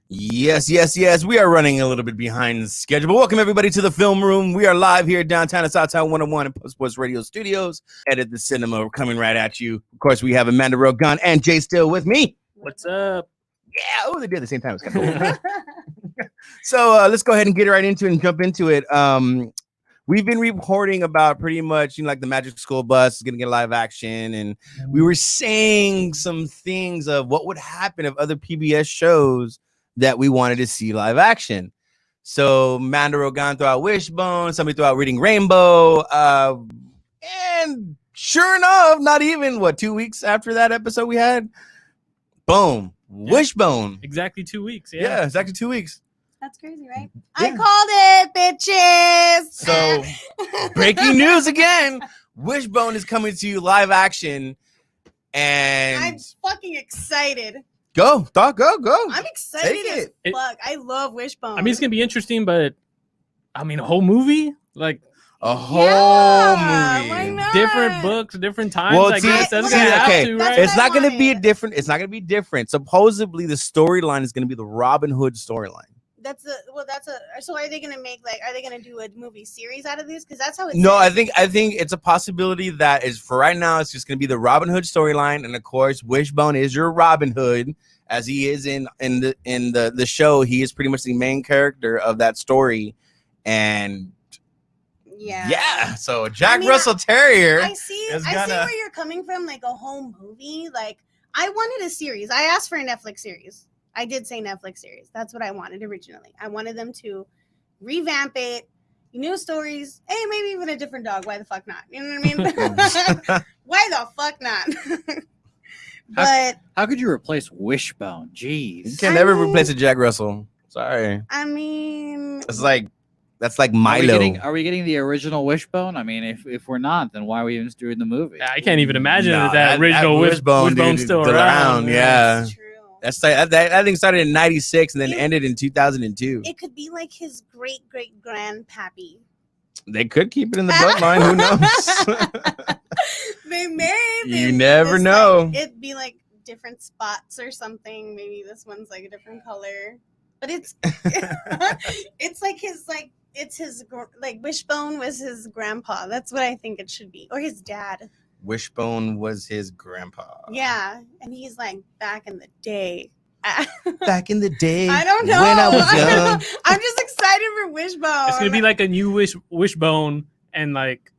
Yes, yes, yes. We are running a little bit behind schedule, but welcome everybody to the film room. We are live here downtown at Southtown 101 and Sports Radio Studios. Edit the cinema. We're coming right at you. Of course, we have Amanda Rogan and Jay still with me. What's up? Yeah, oh, they did at the same time. It's kind of cool. So let's go ahead and get right into it and jump into it. We've been reporting about pretty much, like the Magic School Bus is going to get live action, and we were saying some things of what would happen if other PBS shows that we wanted to see live action. So Amanda Rogan threw out Wishbone, somebody threw out Reading Rainbow, and sure enough, not even 2 weeks after that episode we had, boom, Wishbone. Exactly 2 weeks. Yeah, exactly 2 weeks. That's crazy, right? Yeah. I called it, bitches. So breaking news again, Wishbone is coming to you live action, and I'm fucking excited. Go. I'm excited Take as fuck. I love Wishbone. I mean, it's gonna be interesting, but I mean, a whole movie, like a whole movie. Why not? different books, different times. Well, I see, guess that's okay, gonna have okay, to, that's right? It's what I not going to be wanted. different. It's not going to be different. Supposedly, the storyline is going to be the Robin Hood storyline. So are they gonna are they gonna do a movie series out of this? Because that's how it's. No, I think it's a possibility that is for right now. It's just going to be the Robin Hood storyline, and of course, Wishbone is your Robin Hood, as he is in the show. He is pretty much the main character of that story, and yeah. So Jack Russell Terrier. I see where you're coming from, like a whole movie. Like I wanted a series. I asked for a Netflix series. I did say Netflix series. That's what I wanted originally. I wanted them to revamp it, new stories. Hey, maybe even a different dog. Why the fuck not? You know what I mean? Why the fuck not? But how could you replace Wishbone? Jeez, You can never replace a Jack Russell. Sorry. I mean, That's like Milo. Are we getting the original Wishbone? I mean, if we're not, then why are we even doing the movie? I can't even imagine No, that original Wishbone's dude, still still around. Yeah. that's true. That thing started in 96 and then ended in 2002. It could be like his great grandpappy. They could keep it in the bloodline. Who knows? They may. You never know. It'd be like different spots or something. Maybe this one's like a different color, but it's it's like Wishbone was his grandpa. That's what I think it should be, or his dad. Wishbone was his grandpa. Yeah, and he's like back in the day. Back in the day. I don't know. When I was young. I'm just excited for Wishbone. It's gonna be like a new Wishbone, and like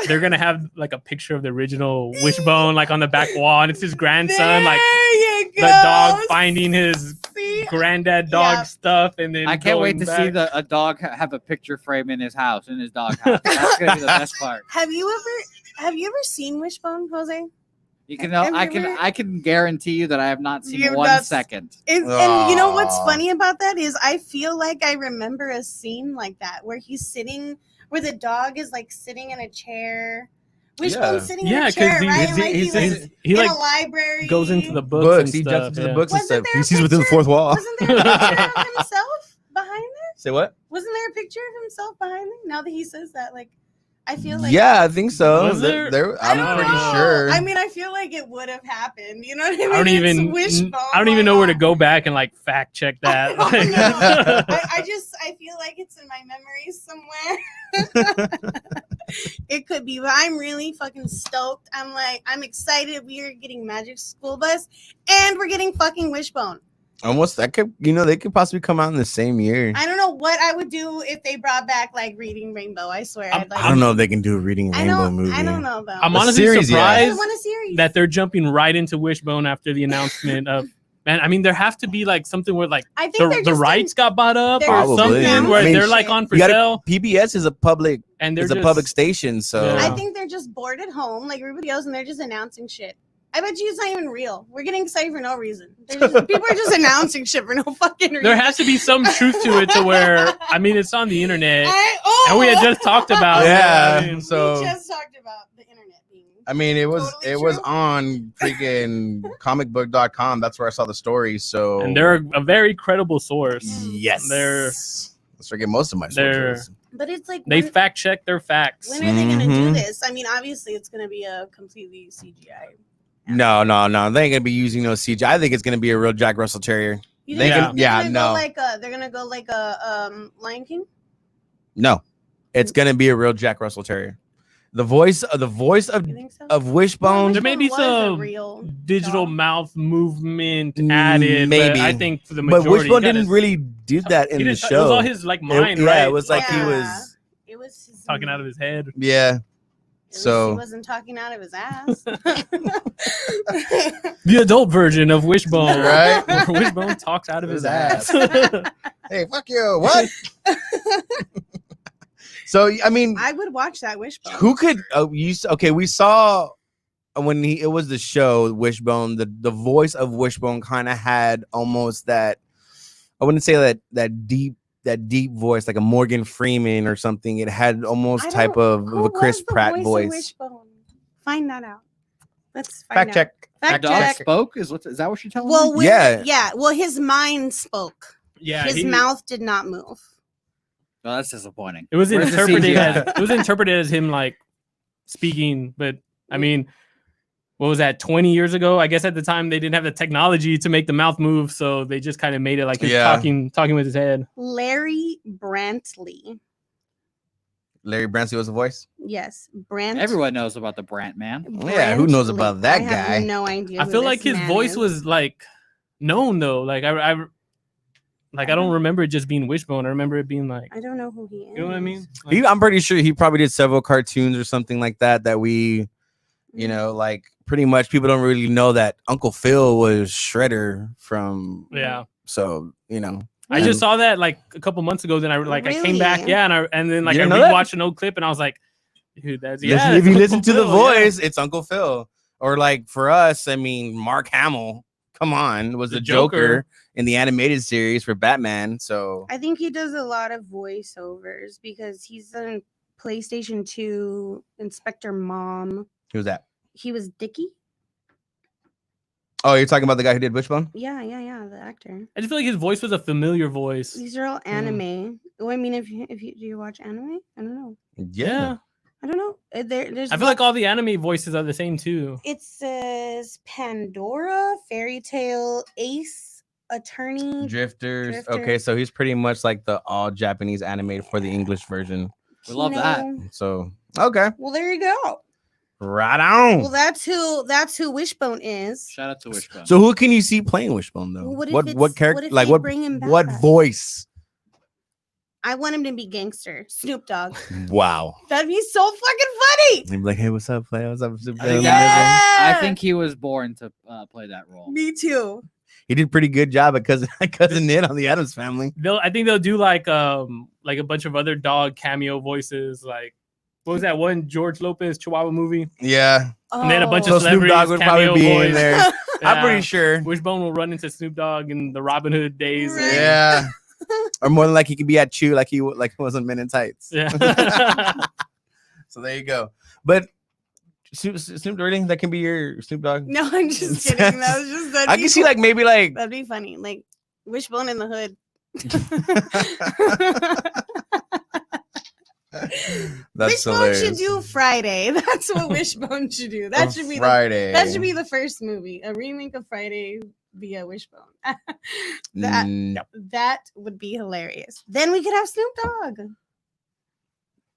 they're gonna have like a picture of the original Wishbone like on the back wall, and it's his grandson, like you the go. dog finding his See? granddad dog stuff, and then I can't wait going to see back. a dog have a picture frame in his house, in his dog house. That's gonna be the best part. Have you ever seen Wishbone, Jose? You can know. I can guarantee you that I have not seen Yeah, 1 that's- second. And you know what's Aw. funny about that is I feel like I remember a scene like that where where the dog is like sitting in a chair. Wishbone's sitting in Yeah, a chair, 'cause right? And, like, he was he in like a library. goes into the books. Books. And He stuff, jumps into the yeah. books and Wasn't stuff. there He a sees within the picture- fourth wall. Wasn't there a picture of himself behind there? Say what? Wasn't there a picture of himself behind there? Now that he says that, like, I feel like Yeah, I think so. Was there? I I'm don't pretty know. sure. I mean, I feel like it would have happened. You know what I mean? I don't It's even Wishbone. I don't even know Why where to not? go back and like fact check that. I don't know. I feel like it's in my memories somewhere. It could be, but I'm really fucking stoked. I'm excited. We are getting Magic School Bus, and we're getting fucking Wishbone. Almost that could they could possibly come out in the same year. I don't know what I would do if they brought back like Reading Rainbow. I swear. I'd like I don't know if they can do a Reading Rainbow movie. I don't know though. I'm A honestly series, yeah. I surprised want a series. that they're jumping right into Wishbone after the announcement of. Man, I mean, there has to be like something where like I think the rights got bought up they're or Probably. something I where mean, they're like on for You gotta- sale PBS is a public and they're it's a just, public station, so Yeah. I think they're just bored at home like everybody else, and they're just announcing shit. I bet you it's not even real. We're getting excited for no reason. People are just announcing shit for no fucking reason. There has to be some truth to it to where I mean it's on the internet Oh! and we had just talked about Yeah, it. I mean, so we just talked about the internet being. I mean, it was Totally true. on freaking comicbook.com. That's where I saw the story. So and they're a very credible source. yes, They're- let's forget most of my they're- sources. But it's like They when, fact check their facts. when are they going to do Mhm. this? I mean, obviously it's going to be a completely CGI. No, they ain't gonna be using no CGI. I think it's gonna be a real Jack Russell Terrier. You They think can- they're yeah, gonna no. go like they're gonna go like a Lion King? No, it's gonna be a real Jack Russell Terrier. The voice of You think so? of Wishbone. There may be Wishbone was a some real digital dog. mouth movement added, maybe. but I think for the But majority, Wishbone he got didn't his- really do that in he the didn't- show. It was all his like mind, right? Yeah, it was like he Yeah. was. It was his, talking out of his head. Yeah. At least So he wasn't talking out of his ass. The adult version of Wishbone, Right. where Wishbone talks out of his His ass. hey, fuck you. What? So I mean, I would watch that Wishbone. who could okay, we saw when it was the show Wishbone, the voice of Wishbone kind of had almost that, I wouldn't say that deep voice like a Morgan Freeman or something. It had almost I type don't- of who a Chris was the Pratt of voice. Wishbone? Find that out. Let's find Fact out. check. The Fact dog check. spoke? Is that what you're telling Well, me? Yeah. Well, his mind spoke. Yeah, His mouth did not move. Oh, that's disappointing. It was Where's the interpreted CGI? as it was interpreted as him like speaking, but I mean, what was that? 20 years ago, I guess at the time they didn't have the technology to make the mouth move, so they just kind of made it like he's Yeah. talking with his head. Larry Brantley. Larry Brantley was the voice. Yes, Brant. Everyone knows about the Brant man. Yeah, who knows Brantley. about that I guy? have no idea. I who feel this like his man voice is. was like known though. Like I don't remember it just being Wishbone. I remember it being like, I don't know who he is. you know what I mean? Like, I'm pretty sure he probably did several cartoons or something like that we, you know, like pretty much people don't really know that Uncle Phil was Shredder from. yeah. So, you know. I just saw that like a couple months ago. Then I came back, Really? yeah, and then like You I didn't know that? rewatched an old clip, and I was like, dude, that's Listen, yeah. if you it's listen Uncle to the Phil, yeah. voice, it's Uncle Phil. Or like for us, I mean, Mark Hamill, come on, was The the Joker Joker. in the animated series for Batman. So I think he does a lot of voiceovers because he's in PlayStation 2, Inspector Mom. who's that? He was Dickie. Oh, you're talking about the guy who did Wishbone? Yeah, the actor. I just feel like his voice was a familiar voice. These are all anime. Oh, I mean, if you do you watch anime? I don't know. Yeah, I don't know. There's. I feel like all the anime voices are the same too. It says Pandora, Fairy Tale, Ace, Attorney. Drifters. Drifter. Okay, so he's pretty much like the all Japanese animated for the English version. We love that. Kino. So okay, Well, there you go. right on. Well, that's who Wishbone is. Shout out to Wishbone. So who can you see playing Wishbone though? Well, what if what it's- character? what if Like they what? bring him What back? voice? I want him to be gangster, Snoop Dogg. Wow. That'd be so fucking funny. He'd be like, hey, what's up, player? What's up, Super I think, Player? Yeah. I think he was born to play that role. Me too. He did a pretty good job at cousin Ned on the Addams Family. I think they'll do like a bunch of other dog cameo voices. Like what was that one George Lopez Chihuahua movie? Yeah. And then a bunch So of Snoop celebrities Dogg would probably cameo be in voice. there. I'm Yeah. pretty sure. Wishbone will run into Snoop Dogg in the Robin Hood days. Right. Yeah. Or more than like he could be at Chew like he was on Men in Tights. Yeah. So there you go. But Snoop Dirty, that can be your Snoop Dogg. No, I'm just kidding. That was just. that'd I be can see cool. like maybe like That'd be funny. Like Wishbone in the hood. that's Wishbone hilarious. should do Friday. That's what Wishbone should do. That should be Friday. that should be the first movie, a remake of Friday via Wishbone. that No. that would be hilarious. Then we could have Snoop Dogg.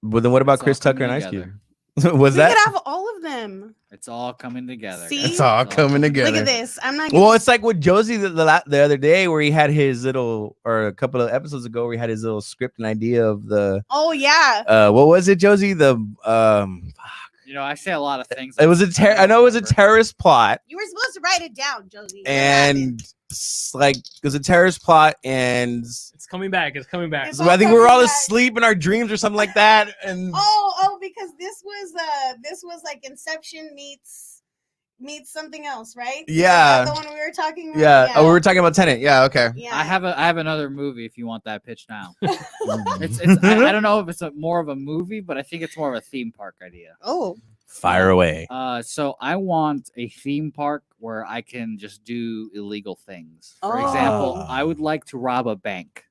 But then what about It's all Chris Tucker and coming Ice together. Cube? Was We that? could have all of them. It's all coming together. See? It's all coming together. Look at this. I'm not. Well, it's like with Josie the other day where he had his little, or a couple of episodes ago where he had his little script and idea of the, Oh yeah. what was it, Josie? The You know, I say a lot of things. it was I know it was a terrorist plot, You were supposed to write it down, Josie. and like it was a terrorist plot, and It's coming back. It's coming back. It's so I think we were all coming back. asleep in our dreams or something like that, and Oh, because this was like Inception meets something else, right? Is Yeah. that the one we were talking about. yeah. Oh, we were talking about Tenet. Yeah, okay. Yeah. I have another movie if you want that pitch now. I don't know if it's more of a movie, but I think it's more of a theme park idea. Oh. Fire away. So I want a theme park where I can just do illegal things. For Oh. example, I would like to rob a bank.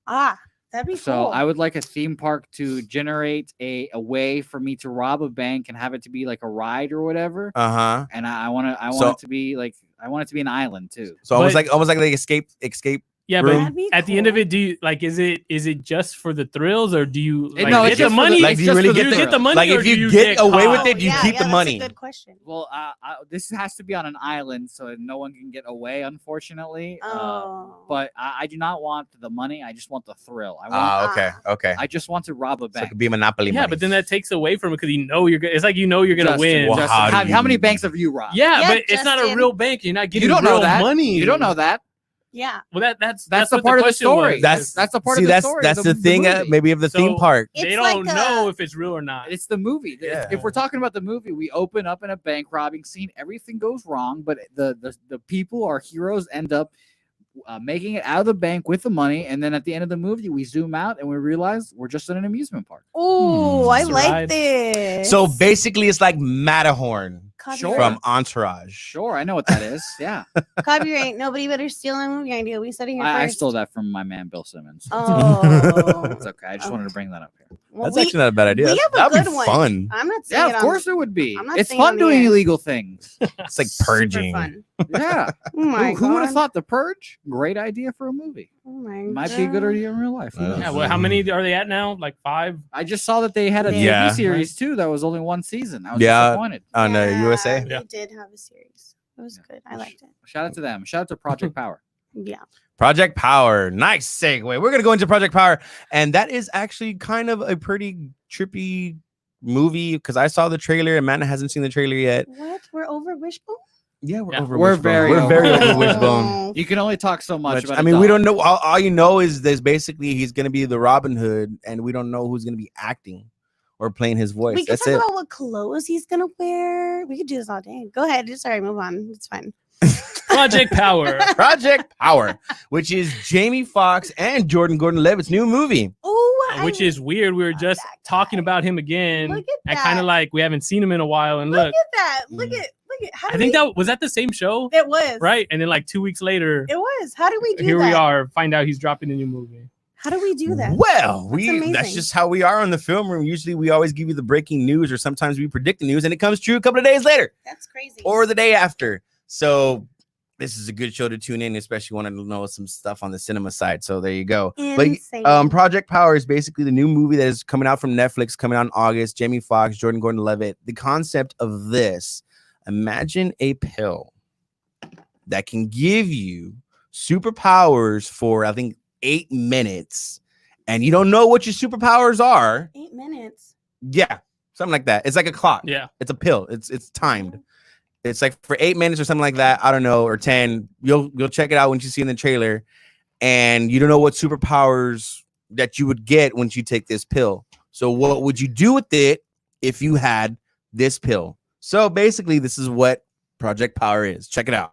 That'd be So cool. I would like a theme park to generate a way for me to rob a bank and have it to be like a ride or whatever. Uh-huh. And I want So- it to be like I want it to be an island too. So almost But- like they escape Yeah, room. but That'd be at the end of cool. it, do you like? Is it just for the thrills, or do you like, No, get it's the just for the- money? Like, do you it's really just for get you the, get the money, like or if do you you get away with caught? it, you Yeah, keep yeah, the money. That's a good question. Well, this has to be on an island, so no one can get away, unfortunately. Oh. But I do not want the money. I just want the thrill. Okay. I just want to rob a So it bank. could be Monopoly Yeah, money. but then that takes away from it because you know you're. It's like you're gonna win. Well, Justin, how do how many you- banks have you robbed? Yeah, Yeah, but it's not a Justin. real bank. You're not getting You don't know real that. money. You don't know that. Yeah. Well, that's That's the what part of the question story. was. That's the part see, of the that's story. that's the thing. movie. Maybe of the theme So- park. They It's don't like know a- if it's real or not. It's the movie. Yeah. If we're talking about the movie, we open up in a bank robbing scene. Everything goes wrong, but the people, our heroes, end up making it out of the bank with the money. And then at the end of the movie, we zoom out and we realize we're just in an amusement park. Oh, I It's a like ride. this. So basically, it's like Matterhorn Copyright. from Entourage. Sure, I know what that is. Yeah, Copyright. Nobody better steal a movie idea. We said it here I first. stole that from my man Bill Simmons. Oh. It's okay. I just wanted to bring that up here. Well, That's we- actually not a bad idea. we have a That'd good be one. fun. I'm not saying Yeah, it of course it would be. I'm not It's saying on fun the doing air. illegal things. It's like super purging. fun. Yeah. Oh my Who would have God. thought The Purge? Great idea for a movie. Oh my Might be a good God. idea in real life. Who I know. knows? Yeah, well, how many are they at now? Like 5? I just saw that they had a Yeah. TV series too that was only one season. I was Yeah. disappointed. On Yeah, USA. Yeah. They did have a series. It was good. I liked it. Shout out to them. Shout out to Project Power. Yeah. Project Power. Nice segue. We're gonna go into Project Power, and that is actually kind of a pretty trippy movie because I saw the trailer and Amanda hasn't seen the trailer yet. What? We're over Wishbone? Yeah, we're Yeah. over. We're Wishbone. very we're over very over Wishbone. Wishbone. You can only talk so much Which, about I a mean, we dog. don't know. All you know is there's basically he's gonna be the Robin Hood, and we don't know who's gonna be acting or playing his voice. We could That's talk it. about what clothes he's gonna wear. We could do this all day. Go ahead. Sorry, move on. It's fine. Project Power. Project Power, which is Jamie Foxx and Jordan Gordon-Levitt's new movie. Oh, Which is weird. We were love just that talking guy. about him again. Look at And that. kind of like we haven't seen him in a while. And look look, at that. Look at. How I did think we- that was that the same show, it was right? And then like 2 weeks later, It was. How did we do here that? we are. Find out he's dropping a new movie. How do we do that? Well, that's amazing. just how we are on the film room. Usually we always give you the breaking news, or sometimes we predict the news and it comes true a couple of days later That's crazy. or the day after. So this is a good show to tune in, especially wanting to know some stuff on the cinema side. So there you go. Insane. But Project Power is basically the new movie that is coming out from Netflix, coming out in August. Jamie Foxx, Jordan Gordon-Levitt. The concept of this: imagine a pill that can give you superpowers for I think 8 minutes, and you don't know what your superpowers are. 8 minutes. Yeah, something like that. It's like a clock. Yeah. It's a pill. It's timed. It's like for 8 minutes or something like that. I don't know, or 10. You'll check it out when you see in the trailer, and you don't know what superpowers that you would get once you take this pill. So what would you do with it if you had this pill? So basically, this is what Project Power is. Check it out.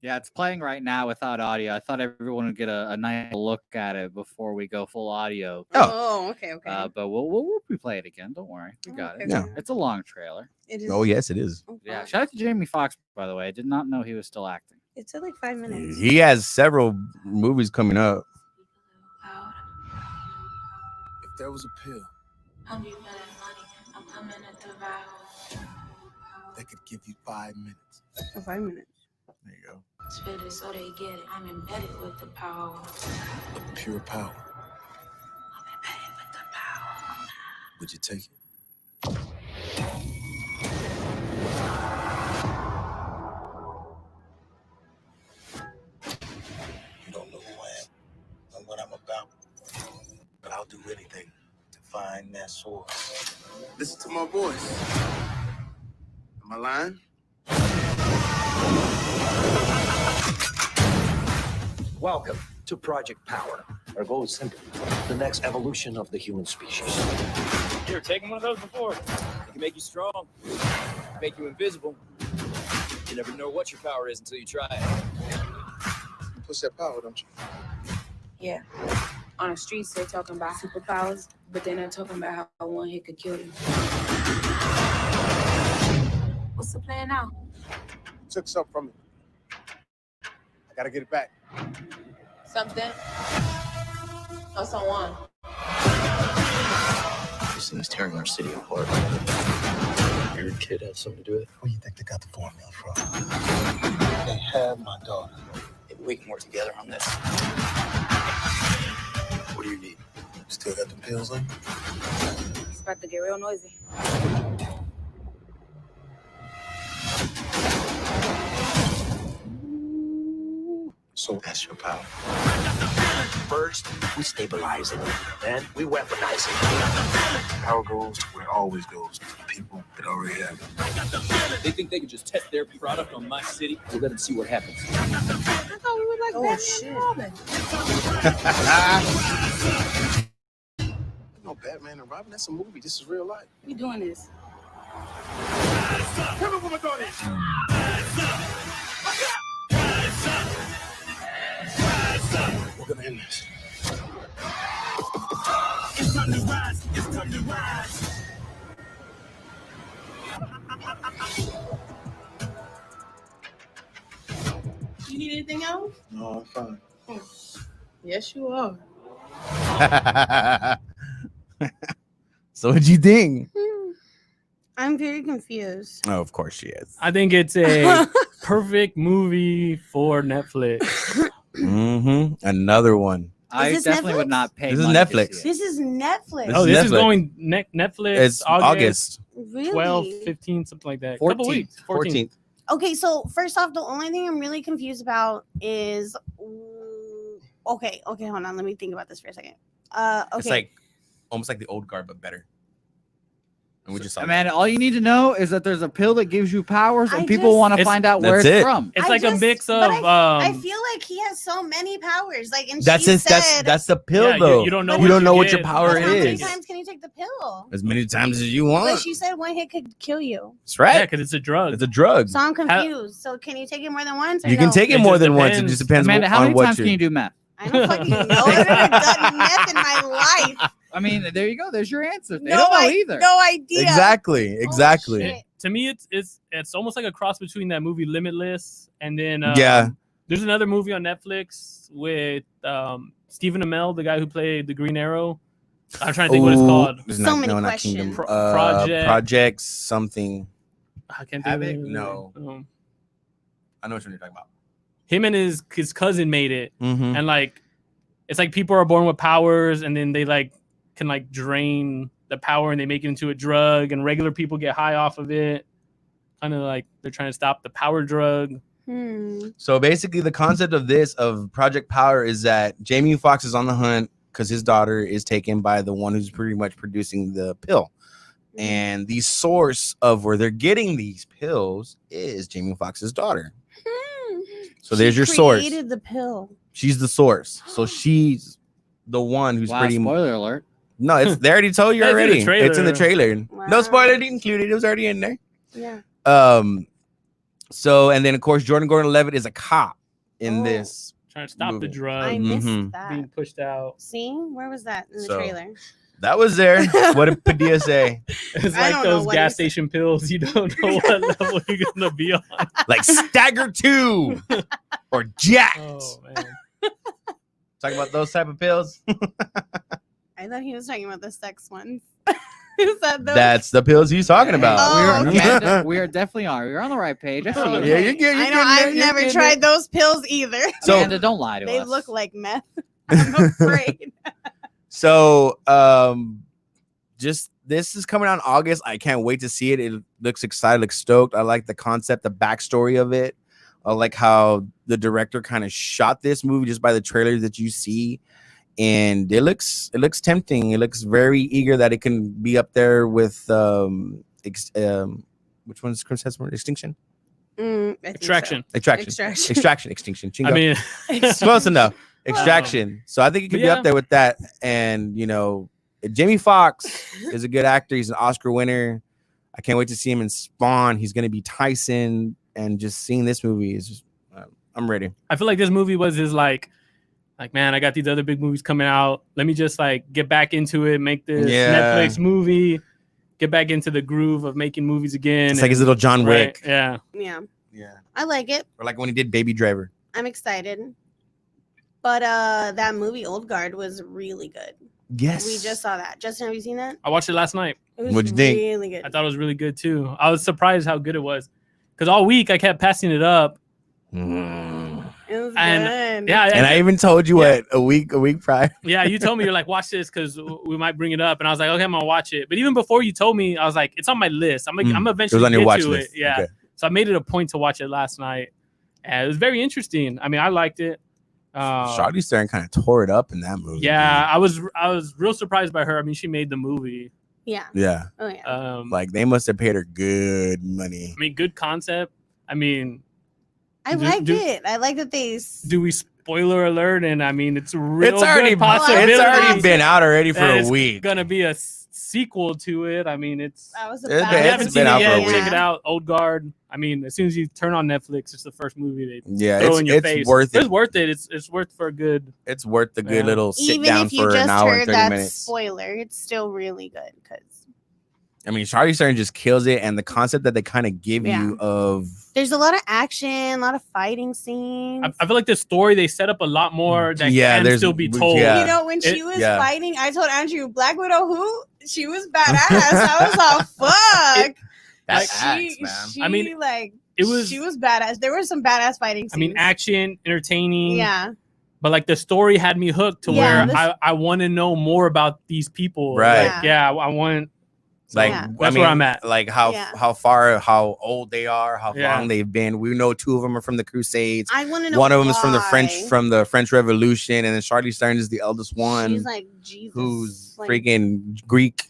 Yeah, it's playing right now without audio. I thought everyone would get a nice look at it before we go full audio. Oh. Okay. But we'll replay it again. Don't worry, we got it. Okay. Yeah. It's a long trailer. It is. Oh yes, it is. Oh, Yeah, God. shout out to Jamie Foxx, by the way. I did not know he was still acting. It took like 5 minutes. He has several movies coming up. If there was a pill that could give you 5 minutes, Oh, 5 minutes. There you go. Spit it so they get it. I'm embedded with the power. of pure power, I'm embedded with the power. would you take it? You don't know who I am and what I'm about, but I'll do anything to find that source. Listen to my voice. Am I lying? Welcome to Project Power. Our goal is simple: the next evolution of the human species. You ever taken one of those before? It can make you strong, make you invisible. You never know what your power is until you try it. You push that power, don't you? Yeah. On the streets, they're talking about superpowers, but they're not talking about how one hit could kill you. What's the plan now? You took something from me. I gotta get it back. Something or someone. This thing's tearing our city apart. Your kid has something to do with it. Where you think they got the formula from? They have my daughter. It We can work together on this. What do you need? Still got the pills on? It's about to get real noisy. So that's your power. First, we stabilize it. Then we weaponize it. Power goes to where it always goes, to the people that already have it. They think they can just test their product on my city. We'll let them see what happens. I thought we were like Batman and Robin. No, Batman and Robin, that's a movie. This is real life. We doing this. We're gonna end this. You need anything else? No, I'm fine. Yes, you are. So what'd you think? I'm very confused. Oh, of course she is. I think it's a perfect movie for Netflix. Another one. I this definitely would Netflix? not pay. This is money to Netflix. see it. This is Netflix. This Oh, is this is Netflix. going Netflix. It's August Really? 12, 15, something like that. Couple 14th. weeks. 14th. 14th. Okay, so first off, the only thing I'm really confused about is okay, hold on, let me think about this for a second. Okay. It's like almost like the old guard, but better. And we just saw that. Man, all you need to know is that there's a pill that gives you powers, and I people just- want to It's- find out where That's it's it. from. It's I like just- a mix but of I feel like he has so many powers. Like, and That's she it. said, That's the pill, Yeah, though. you don't know But what you don't know what get. your power but how many is. times can you take the pill? As many times as you But want. she said one hit could kill you. That's Yeah, right. because it's a drug. It's a drug. So I'm confused. So can you take it more than once? Or You can no? take it It more just than once. It depends. just depends Amanda, how on many what times you. can you do math? I don't fucking know. I've never done meth in my life. I mean, there you go. There's your answer. They No, don't know either. no idea. Exactly. Oh, Exactly. shit. To me, it's almost like a cross between that movie Limitless and then Yeah. There's another movie on Netflix with Stephen Amell, the guy who played the Green Arrow. I'm trying to think what it's Ooh, called. there's So many Not questions. Kingdom. Project something. I can't think Havoc? of it. No. I know what you're talking about. Him and his cousin made it, Mm-hmm. and like it's like people are born with powers, and then they like can like drain the power, and they make it into a drug, and regular people get high off of it. Kind of like they're trying to stop the power drug. So basically, the concept of this of Project Power is that Jamie Foxx is on the hunt because his daughter is taken by the one who's pretty much producing the pill, and the source of where they're getting these pills is Jamie Foxx's daughter. So there's your source. Created the pill. She's the source. So she's the one who's Wow, pretty. spoiler alert. No, it's they already told you It's in the already. It's in the trailer. No Wow. spoiler included. It was already in there. Yeah. So and then of course Jordan Gordon-Levitt is a cop in Oh. this. Trying to stop Movie. the drug I missed Mhm. that. being pushed out. See, where was that in the So- trailer? That was there. What did Padilla say? It's I like don't know those what gas he said. station pills. You don't know what level you're gonna be on. Like Stagger 2 or Jacked. Oh man. Talking about those type of pills. I thought he was talking about the sex ones. Is that those? That's the pills he's talking about. Oh, we, okay. are, we are definitely on. We're on the right page. I see you. Yeah, you're good. You're I know. good, I've you're never good, tried those pills either. So- Amanda, don't lie to They us. look like meth. I'm afraid. So just this is coming out in August. I can't wait to see it. It looks excited, looks stoked. I like the concept, the backstory of it. I like how the director kind of shot this movie just by the trailer that you see. And it looks tempting. It looks very eager that it can be up there with which one's Chris Hemsworth? Extinction? I think so. Extraction. Extraction, Extinction. I mean, Close enough. Extraction. So I think it could be Yeah. up there with that. And you know, Jamie Foxx is a good actor. He's an Oscar winner. I can't wait to see him in Spawn. He's gonna be Tyson, and just seeing this movie is just I'm ready. I feel like this movie was his like man, I got these other big movies coming out. Let me just like get back into it, make this Yeah. Netflix movie, get back into the groove of making movies again. It's like his little John right, Wick. yeah. Yeah, Yeah. I like it. Or like when he did Baby Driver. I'm excited. But that movie Old Guard was really good. Yes. We just saw that. Justin, have you seen that? I watched it last night. It was What'd you think? really good. I thought it was really good too. I was surprised how good it was. Because all week I kept passing it up. It was And- good. Yeah, And I even told you what a week prior. yeah, you told me you're like, watch this because we might bring it up, and I was like, okay, I'm gonna watch it. But even before you told me, I was like, it's on my list. I'm It eventually was on your get watch to list. it. Yeah, Okay. so I made it a point to watch it last night, and it was very interesting. I mean, I liked it. Charlize Theron kind of tore it up in that movie. Yeah, I was real surprised by her. I mean, she made the movie. Yeah. Yeah. Oh yeah. Like they must have paid her good money. I mean, good concept. I mean, I liked it. I like that they. do we spoiler alert? And I mean, it's a real It's already good possibility. it's already been out already for that a it's week. gonna be a sequel to it. I mean, it's. That was a It's bad If you been haven't out seen for it a yet, week. check it out. Old Guard. I mean, as soon as you turn on Netflix, it's the first movie they Yeah, throw in your it's face. worth it. It's worth it. It's worth for a good. It's worth the good Yeah. little sit Even down if you for an just hour and heard 30 that minutes. spoiler, it's still really good because I mean, Charlize Theron just kills it, and the concept that they kind of give you of there's a lot of action, a lot of fighting scenes. I feel like the story they set up a lot more that Yeah, can there's- still be we- told. yeah. You know, when she It- was yeah. fighting, I told Andrew, Black Widow, who? She was badass. I was all, fuck. That's she, man. she, I mean, like, it was- she was badass. There were some badass fighting scenes. I mean, action, entertaining. yeah. But like the story had me hooked to Yeah, where this- I want to know more about these people. Right. Like, yeah, I want. Like Yeah. I That's mean, where I'm at. Like how Yeah. far, how old they are, how Yeah. long they've been. We know two of them are from the Crusades. I want to know One of them is from the why. French Revolution, and then Charlize Theron is the eldest one, She's like, Jesus. who's like, freaking Greek.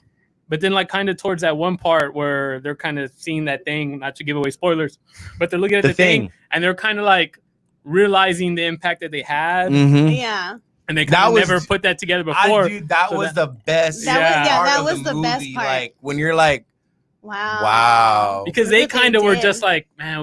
But then, like, kind of towards that one part where they're kind of seeing that thing, not to give away spoilers, but they're looking at The the thing thing. and they're kind of like realizing the impact that they had, Mhm. Yeah. and they That kind of was- never put that together before. Dude, that So was the best. That was- yeah, part that of was the best movie. part. Like when you're like, Wow. Wow. Because Look they what kind of were did. just like, man,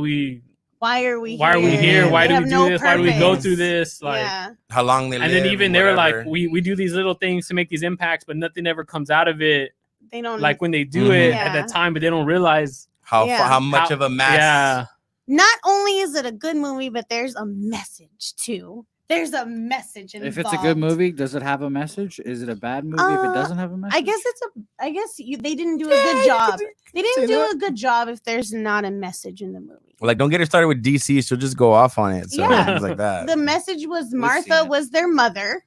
why are we why are we here? here? Why do we have do no this? Why do we go purpose. through this? Like, Yeah. how long they and live. then even they were like, whatever. we do these little things to make these impacts, but nothing ever comes out of it. They don't Like when they do Mhm. it Yeah. at that time, but they don't realize. Yeah. how much how- of a mass. Yeah, not only is it a good movie, but there's a message too. There's a message involved. If it's a good movie, does it have a message? Is it a bad movie if it doesn't have a message? I guess they didn't do a good job. They didn't do a good job if there's not a message in the movie. Like, don't get her started with DC. She'll just go off on it. So Yeah. things like that. The message was seen Martha it. was their mother.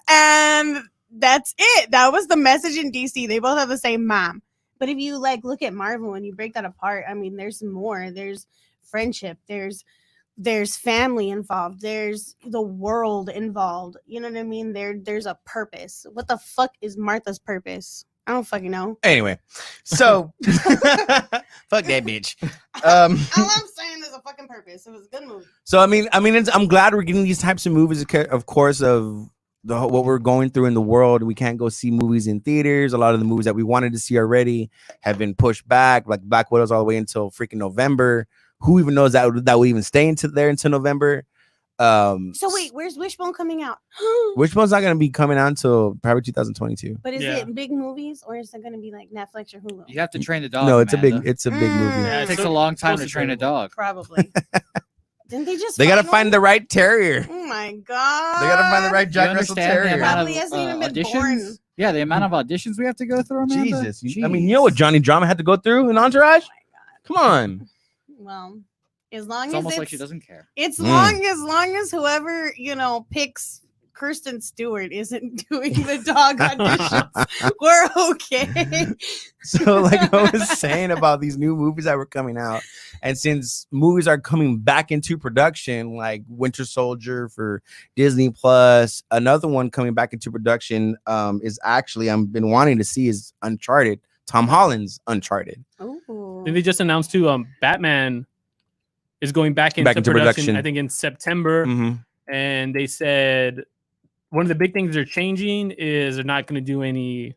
And that's it. That was the message in DC. They both have the same mom. But if you like look at Marvel and you break that apart, I mean, there's more. There's friendship. There's family involved. There's the world involved. You know what I mean? There's a purpose. What the fuck is Martha's purpose? I don't fucking know. Anyway, so fuck that bitch. All I'm saying is a fucking purpose. It was a good movie. So I mean, I'm glad we're getting these types of movies. Of course, of what we're going through in the world, we can't go see movies in theaters. A lot of the movies that we wanted to see already have been pushed back, like Black Widow's all the way until freaking November. Who even knows that will even stay until November? So wait, where's Wishbone coming out? Which one's not going to be coming out until probably 2022? But is Yeah. it big movies or is it going to be like Netflix or Hulu? You have to train the dog. No, it's a big Amanda. movie. Yeah, It takes so- a long time to supposed to train a be. dog. Probably. Didn't they just? They got to find find one? the right terrier. Oh my god! god. They gotta find the right You Jack Russell understand the Terrier. amount Probably hasn't even been auditions? born. Yeah, the amount of auditions we have to go through, Amanda. Jesus. I mean, you know what Johnny Drama had to go through in Entourage? Come on. Well, as long It's as almost it's, like she doesn't care. it's Mm. long as whoever picks Kirsten Stewart isn't doing the dog auditions, we're okay. So, like I was saying about these new movies that were coming out, and since movies are coming back into production, like Winter Soldier for Disney Plus, another one coming back into production is actually I've been wanting to see is Uncharted. Tom Holland's Uncharted. Ooh. Then they just announced too, Batman is going back into, into production, production. I think in September. Mhm. And they said one of the big things they're changing is they're not going to do any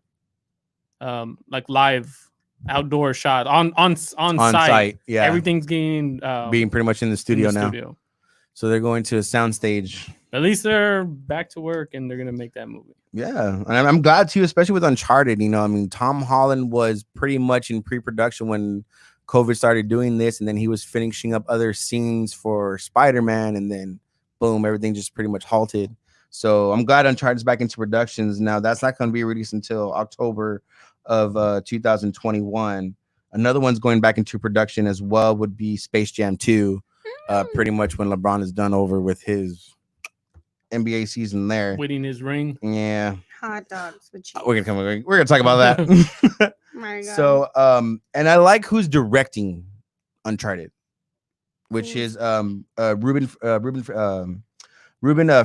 like live outdoor shot on On site, yeah, Everything's getting being pretty much in the in studio the now. studio. So they're going to a soundstage. At least they're back to work and they're going to make that movie. Yeah, and I'm glad too, especially with Uncharted. I mean, Tom Holland was pretty much in pre-production when COVID started doing this, and then he was finishing up other scenes for Spider-Man, and then boom, everything just pretty much halted. So I'm glad Uncharted's back into productions now. That's not going to be released until October of 2021. Another one's going back into production as well would be Space Jam 2. pretty much when LeBron is done over with his NBA season there. Winning his ring. Yeah, Hot dogs with cheese. we're gonna talk about that. My God. So, and I like who's directing Uncharted, which is Ruben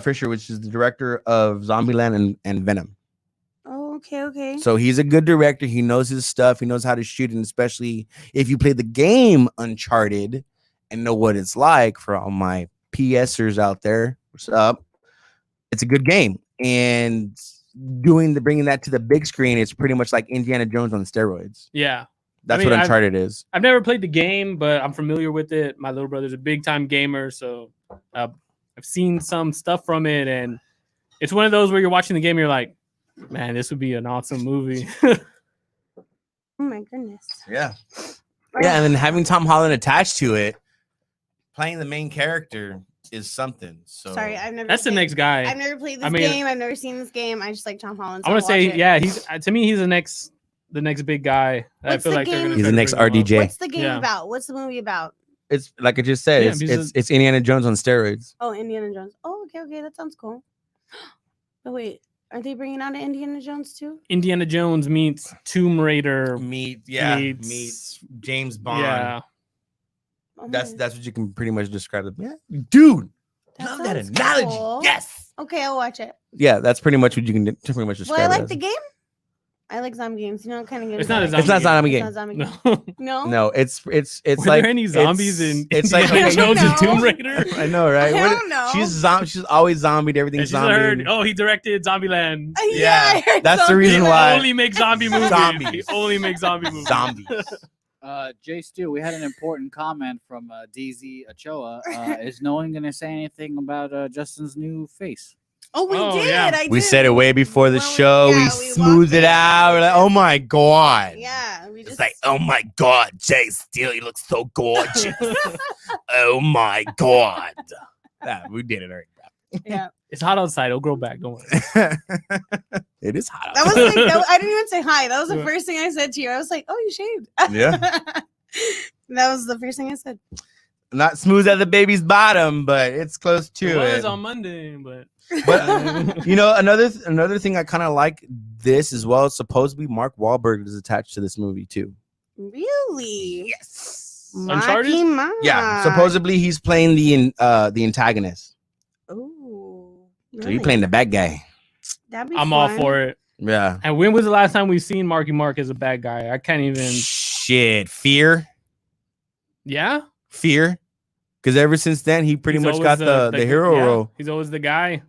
Fisher, which is the director of Zombieland and Venom. Oh, okay. So he's a good director. He knows his stuff. He knows how to shoot, and especially if you play the game Uncharted and know what it's like. For all my PSers out there, what's up? It's a good game, and bringing that to the big screen, it's pretty much like Indiana Jones on steroids. Yeah. That's mean, what Uncharted is. I've never played the game, but I'm familiar with it. My little brother's a big time gamer, so I've seen some stuff from it, and it's one of those where you're watching the game, and you're like, man, this would be an awesome movie. Oh my goodness. Yeah. Yeah, and then having Tom Holland attached to it, playing the main character is something. So Sorry, I've never. That's the next guy. I've never played this I mean, game. I've never seen this game. I just like Tom Holland. I want to say, yeah, he's to me, he's the next big guy. I What's feel the like they're game? gonna He's try the to next bring him up. RDJ. What's the game Yeah. about? What's the movie about? It's like I just said, Yeah, it's Indiana Jones on steroids. Oh, Indiana Jones. Oh, okay. That sounds cool. But wait, are they bringing out an Indiana Jones too? Indiana Jones meets Tomb Raider. Meets James Bond. Yeah, Oh That's my- what you can pretty much describe it. Yeah, dude, love that sounds analogy. cool. Yes. Okay, I'll watch it. Yeah, that's pretty much what you can pretty much describe. Well, I it like as. the game. I like zombie games. You know, kind of. It's not a It's not a zombie game. It's not a zombie no. game. No. No, it's Were like there any zombies in it's like Indiana okay, Jones and no. Tomb Raider? I know, right? I What- don't know. She's always zombied. And Everything's she's zombie. heard, oh, he directed Zombieland. Yeah, I heard that's the zombie reason He why. only makes zombie movies. Zombies. He only makes zombie movies. Zombies. Jay Stu, we had an important comment from DZ Ochoa. Is no one going to say anything about Justin's new face? Oh, we Oh, did. yeah. I We did. said it way before the Well, show. yeah, we we smoothed walked it out. We're like, oh my god. Yeah, we just. It's like, oh my god, Jay Steele, you look so gorgeous. Oh my god. Yeah, we did it already. Yeah. It's hot outside. It'll grow back. Don't worry. It is hot. That was like I didn't even say hi. That was the Yeah. first thing I said to you. I was like, "Oh, you shaved." Yeah. That was the first thing I said. Not smooth at the baby's bottom, but it's close to It was it. on Monday, but But you know, another thing I kind of like this as well. Supposedly, Mark Wahlberg is attached to this movie too. Really? Yes. Uncharted? Marky Mark. Yeah. Supposedly, he's playing the antagonist. Ooh. So you're playing the bad guy. That'd be I'm all fun. for it. Yeah. And when was the last time we've seen Marky Mark as a bad guy? I can't even. Shit. Fear. Yeah. Because ever since then, he pretty He's much always got the hero yeah, role. He's always the guy.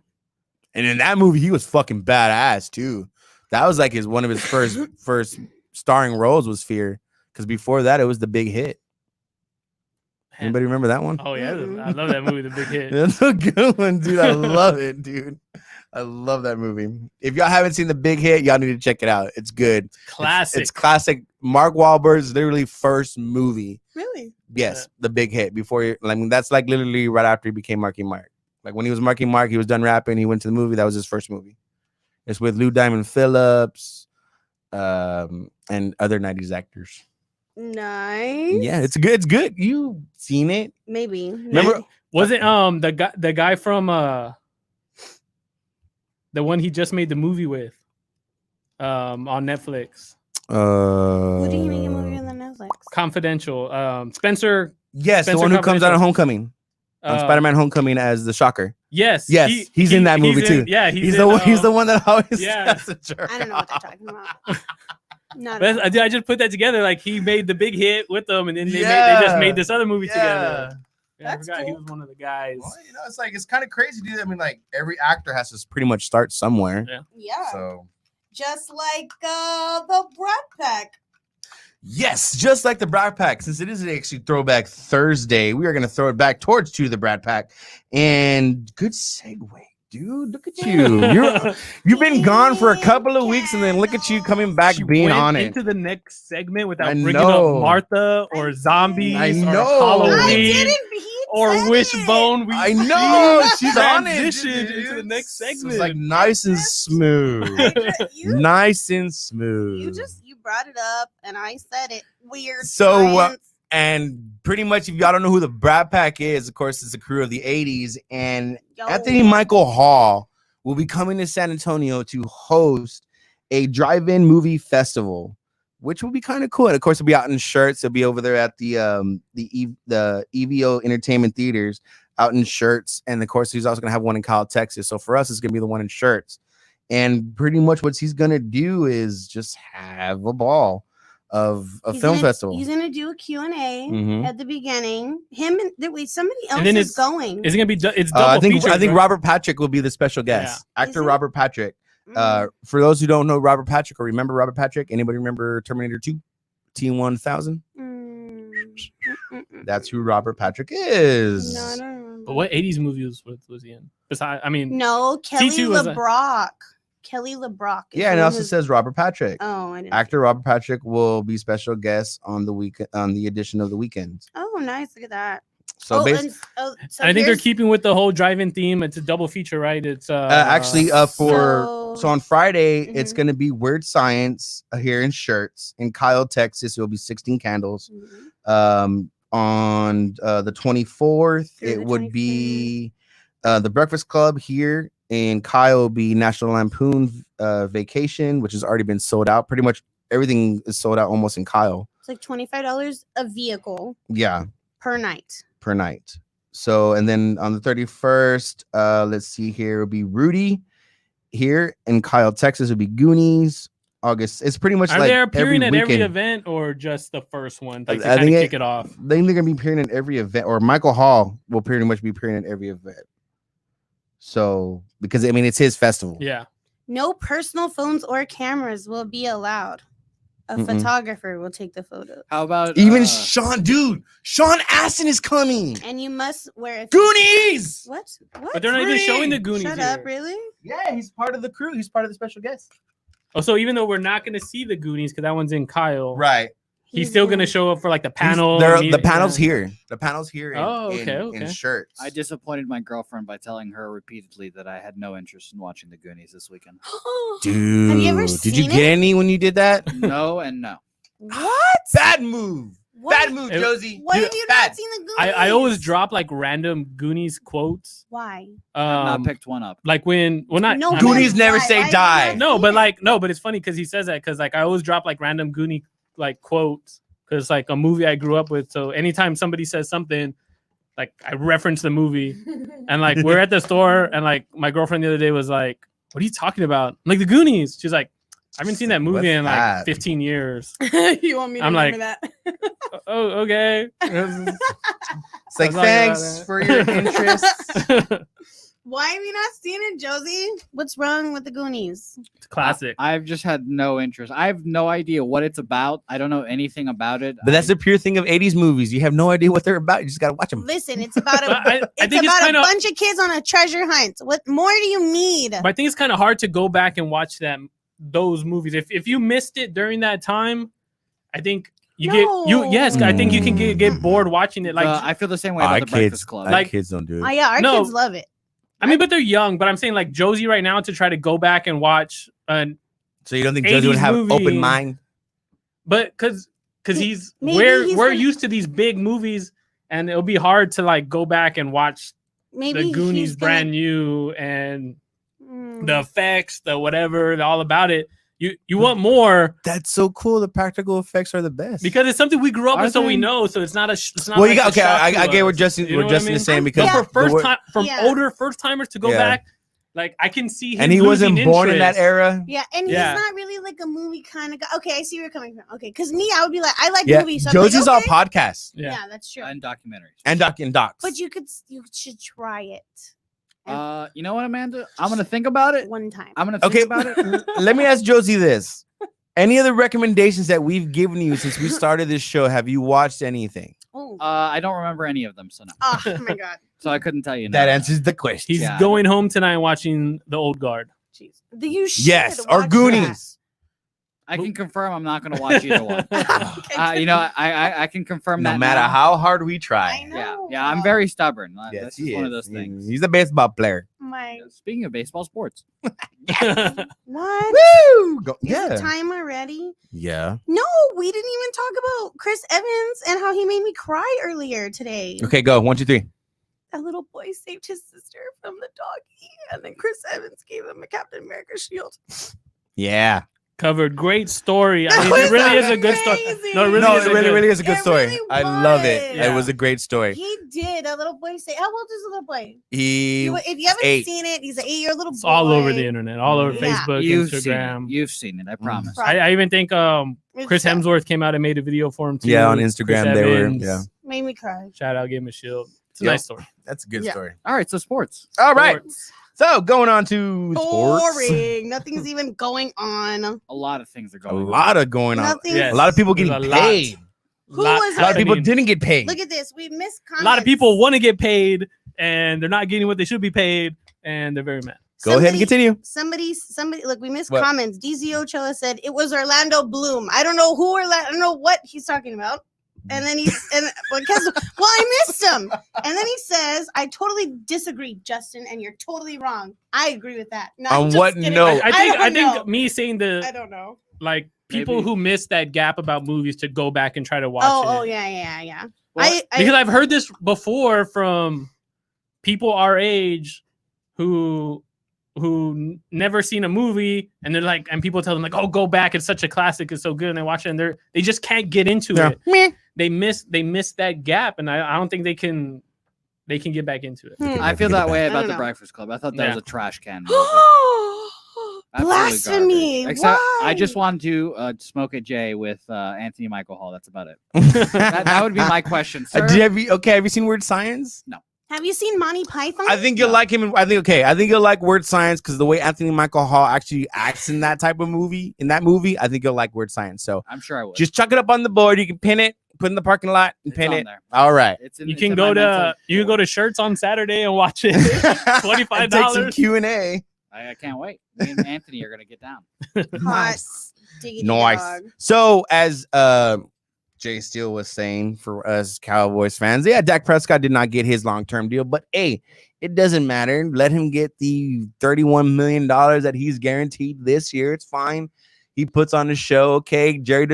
And in that movie, he was fucking badass too. That was like one of his first starring roles was Fear. Because before that, it was The Big Hit. Anybody remember that one? Oh yeah, Mm-mm. I love that movie, The Big Hit. That's a good one, dude. I love it, dude. I love that movie. If y'all haven't seen The Big Hit, y'all need to check it out. It's good. Classic. It's classic. Mark Wahlberg's literally first movie. Really? Yes, The Big Hit. That's like literally right after he became Marky Mark. Like when he was Marky Mark, he was done rapping. He went to the movie. That was his first movie. It's with Lou Diamond Phillips, and other 90s actors. Nice. Yeah, it's good. It's good. You seen it? Maybe. Remember? Was it the guy from the one he just made the movie with on Netflix? Who did he make a movie on the Netflix? Confidential. Spencer. Yes, Spencer the one who comes out of Confidential. Homecoming. On Spider-Man Homecoming as the Shocker. Yes. Yes, he's in that movie too. Yeah, He's the one. He's the one that always. yeah. has a jerk I don't know what they're talking about. Not But I just put that together. Like he made the big hit with them, and then they Yeah. just made this other movie Yeah. together. Yeah, That's I forgot he cool. was one of the guys. Well, you know, it's kind of crazy, dude. I mean, like every actor has to pretty much start somewhere. Yeah. Yeah. So Just like the Brat Pack. yes, just like the Brat Pack. Since it is actually Throwback Thursday, we are gonna throw it back towards to the Brat Pack. And good segue, dude. Look at you. You've been gone for a couple of weeks, and then look at you coming back, She being went on it. into the next segment without I bringing know. up Martha or zombies I or know. I Halloween didn't. He or said it. Wishbone. I know she she's on it. transitioned dude. into the next segment. It's like nice and smooth. You, Nice and smooth. you brought it up, and I said it. Weird. So, science. And pretty much, if y'all don't know who the Brat Pack is, of course, it's a crew of the 80s. And Yo. Anthony Michael Hall will be coming to San Antonio to host a drive-in movie festival, which will be kind of cool. And of course, it'll be out in shirts. It'll be over there at the EVO Entertainment Theaters out in shirts. And of course, he's also going to have one in Kyle, Texas. So for us, it's going to be the one in shirts. And pretty much what he's going to do is just have a ball of a He's film gonna- festival. He's gonna do a Q&A Mhm. at the beginning. Him and wait, somebody else And then is going. Is it gonna be? It's double I think features, I think right? Robert Patrick will be the special guest. Actor Is it? Robert Patrick. Mm. For those who don't know Robert Patrick or remember Robert Patrick, anybody remember Terminator 2? T1000? That's who Robert Patrick is. No, I don't remember. But what 80s movie was he in? Besides, I mean, No, Kelly T2 was a- LeBrock. Kelly LeBrock. is Yeah, and the it one also who's- says Robert Patrick. Oh, I didn't. Actor Robert Patrick will be special guest on the weekend on the edition of the weekend. Oh, nice. Look at that. So oh, basically, so I think they're here's- keeping with the whole drive-in theme. It's a double feature, right? It's actually so So- on Friday it's Mhm. going to be Weird Science here in shirts in Kyle, Texas. It will be 16 candles. Mhm. On the 24th, Through it the would be the Breakfast Club here in Kyle. Will be National Lampoon Vacation, which has already been sold out. Pretty much everything is sold out almost in Kyle. It's like $25 a vehicle Yeah, per night. per night. So, and then on the 31st, let's see here, it'll be Rudy here in Kyle, Texas. It'll be Goonies. August. It's pretty much Are like they appearing at every weekend. event or just the first one? Like to I kind think of it- kick it off. They think they're gonna be appearing at every event, or Michael Hall will pretty much be appearing at every event. So, because I mean, it's his festival. Yeah. No personal phones or cameras will be allowed. A Mm-mm. photographer will take the photo. How about Even Sean Astin is coming. And you must wear a Goonies. What? What? But they're not even Free! showing the Goonies. Shut here. up, really? Yeah, he's part of the crew. He's part of the special guest. Oh, so even though we're not going to see the Goonies because that one's in Kyle, Right. he's still going to show up for like the panel. There, and the meet- panel's yeah. here. The panel's here. In, Oh, okay, in okay. shirts. I disappointed my girlfriend by telling her repeatedly that I had no interest in watching the Goonies this weekend. Dude, Have you ever did you seen get it? any when you did that? No and no. What? Bad move. What? Bad move, It- Josie. Why Dude, have you bad. not seen the Goonies? I always drop like random Goonies quotes. Why? I've not Um, picked one up. like when, well, not No, I mean- Goonies never Why? say Why have you die. not No, seen but it? like no, but it's funny because he says that because like I always drop like random Goonie like quotes because it's like a movie I grew up with. So anytime somebody says something, like I reference the movie, and like we're at the store, and like my girlfriend the other day was like, "What are you talking about?" I'm like the Goonies. She's like, "I haven't seen that movie What's in like that? 15 years." You want me to I'm remember like- that? Oh, okay. It's like, That's all I got thanks it. for your interest. Why have you not seen it, Josie? What's wrong with the Goonies? It's classic. I've just had no interest. I have no idea what it's about. I don't know anything about it. But that's the pure thing of 80s movies. You have no idea what they're about. You just got to watch them. Listen, it's about But a I it's think it's about kind a of, bunch of kids on a treasure hunt. What more do you need? but I think it's kind of hard to go back and watch those movies. If you missed it during that time, I think you yes, I think you can get bored watching it. Like I feel the same way about the Breakfast Club. like- kids don't do Oh yeah, our No. kids love it. I mean, but they're young. But I'm saying like Josie right now to try to go back and watch, So you don't think Josie would 80s have movie. open mind? but because Maybe he's he's we're gonna- used to these big movies, and it'll be hard to like go back and watch Maybe the Goonies he's gonna- brand new and Mm. the effects, the whatever, all about it. You want more That's so cool. The practical effects are the best. because it's something we grew up Are with, so we they? know. So it's not a. It's not well, like you got a okay. shock I to get what us. Justin You know what what I Justin mean? is saying I'm- because But Yeah. for first the- time, from Yeah. older first timers to go Yeah. back, like I can see him. and he wasn't losing born in that interest. era. Yeah, and Yeah. he's not really like a movie kind of guy. Okay, I see where you're coming from. Okay, because me, I would be like, I like Yeah, movies. So I'm like, Josie's okay. all podcasts Yeah. Yeah, that's true. and documentaries. and docs. But you should try it You know what, Amanda? I'm gonna think about it. one time. I'm gonna think Okay, about it. let me ask Josie this: any of the recommendations that we've given you since we started this show, have you watched anything? Oh, I don't remember any of them, so no. oh my god, So I couldn't tell you. That no. answers the question. He's Yeah. going home tonight watching The Old Guard. jeez. You should Yes, or watch Goonies. I can confirm I'm not gonna watch either one. that. Okay, You know, I can confirm No that. matter now. how hard we I try. know. Yeah, I'm very stubborn. Yes, That's he just one of is. those things. He's a baseball player. My Speaking of baseball sports, what? Woo! Go, Is yeah. the time already? Yeah. No, we didn't even talk about Chris Evans and how he made me cry earlier today. Okay, go 1, 2, 3. That little boy saved his sister from the doggy, and then Chris Evans gave him a Captain America shield. Yeah. Covered. Great story. That I mean, was it really is a good story. amazing. No, it really No, is it a good. really is a good It story. really I love it. was. It was a great story. He did. A little boy say, "How old is the little boy?" He If you haven't 8. seen it, he's an 8-year little boy. It's all over the internet, all over Yeah. Facebook, You've Instagram. seen it. You've seen it. I promise. Right. I even think It's Chris sad. Hemsworth came out and made a video for him too. Yeah, on Chris Instagram they were. Evans. Yeah, Made me cry. Shout out, gave him a shield. It's a Yep. nice story. that's a good Yeah. story. All right, so sports. All right. Sports. So going on to sports. Boring. Nothing's even going on. A lot of things are A going on. lot of going on. Nothing. Yes. A lot of people There's getting a lot. paid. Who Lot was A lot of people happening. didn't get paid. Look at this. We missed A lot of comments. people want to get paid and they're not getting what they should be paid, and they're very mad. Go ahead and continue. Somebody, look, we missed What? comments. DZ Ochoa said it was Orlando Bloom. I don't know who I don't know what he's talking about. And then well, I missed him. And then he says, I totally disagree, Justin, and you're totally wrong. I agree with that. No, I'm On just what kidding. note? I don't think know. me saying I don't know. like people Maybe. who missed that gap about movies to go back and try to watch Oh, it. yeah. Well, Because I've heard this before from people our age who never seen a movie, and they're like, and people tell them like, oh, go back, it's such a classic, it's so good, and they watch it and they just can't get into Yeah. it. Meh. They miss that gap, and I don't think they can get back into it. I feel that way I about don't the know. Breakfast Club. I thought that Yeah. was a trash can movie. Absolutely Blasphemy. garbage. Except I Why? just wanted to smoke a J with Anthony Michael Hall. That's about it. That would be my question, sir. Have you seen Weird Science? Have you seen Monty Python? I think you'll like him. I think you'll like Weird Science because the way Anthony Michael Hall actually acts in that type of movie, I think you'll like Weird Science. So I'm sure I would. just chuck it up on the board. You can pin it, put it in the parking lot, and It's pin on it. there. All right. It's in, You it's can in go my mental to form. Shirts on Saturday and watch it. $25. And take some Q&A. I can't wait. Me and Anthony are gonna get down. Hot. Diggity Nice. dog. So as Jay Steele was saying, for us Cowboys fans, yeah, Dak Prescott did not get his long-term deal, but hey, it doesn't matter. Let him get the $31 million that he's guaranteed this year. It's fine. He puts on the show. Okay, Jerry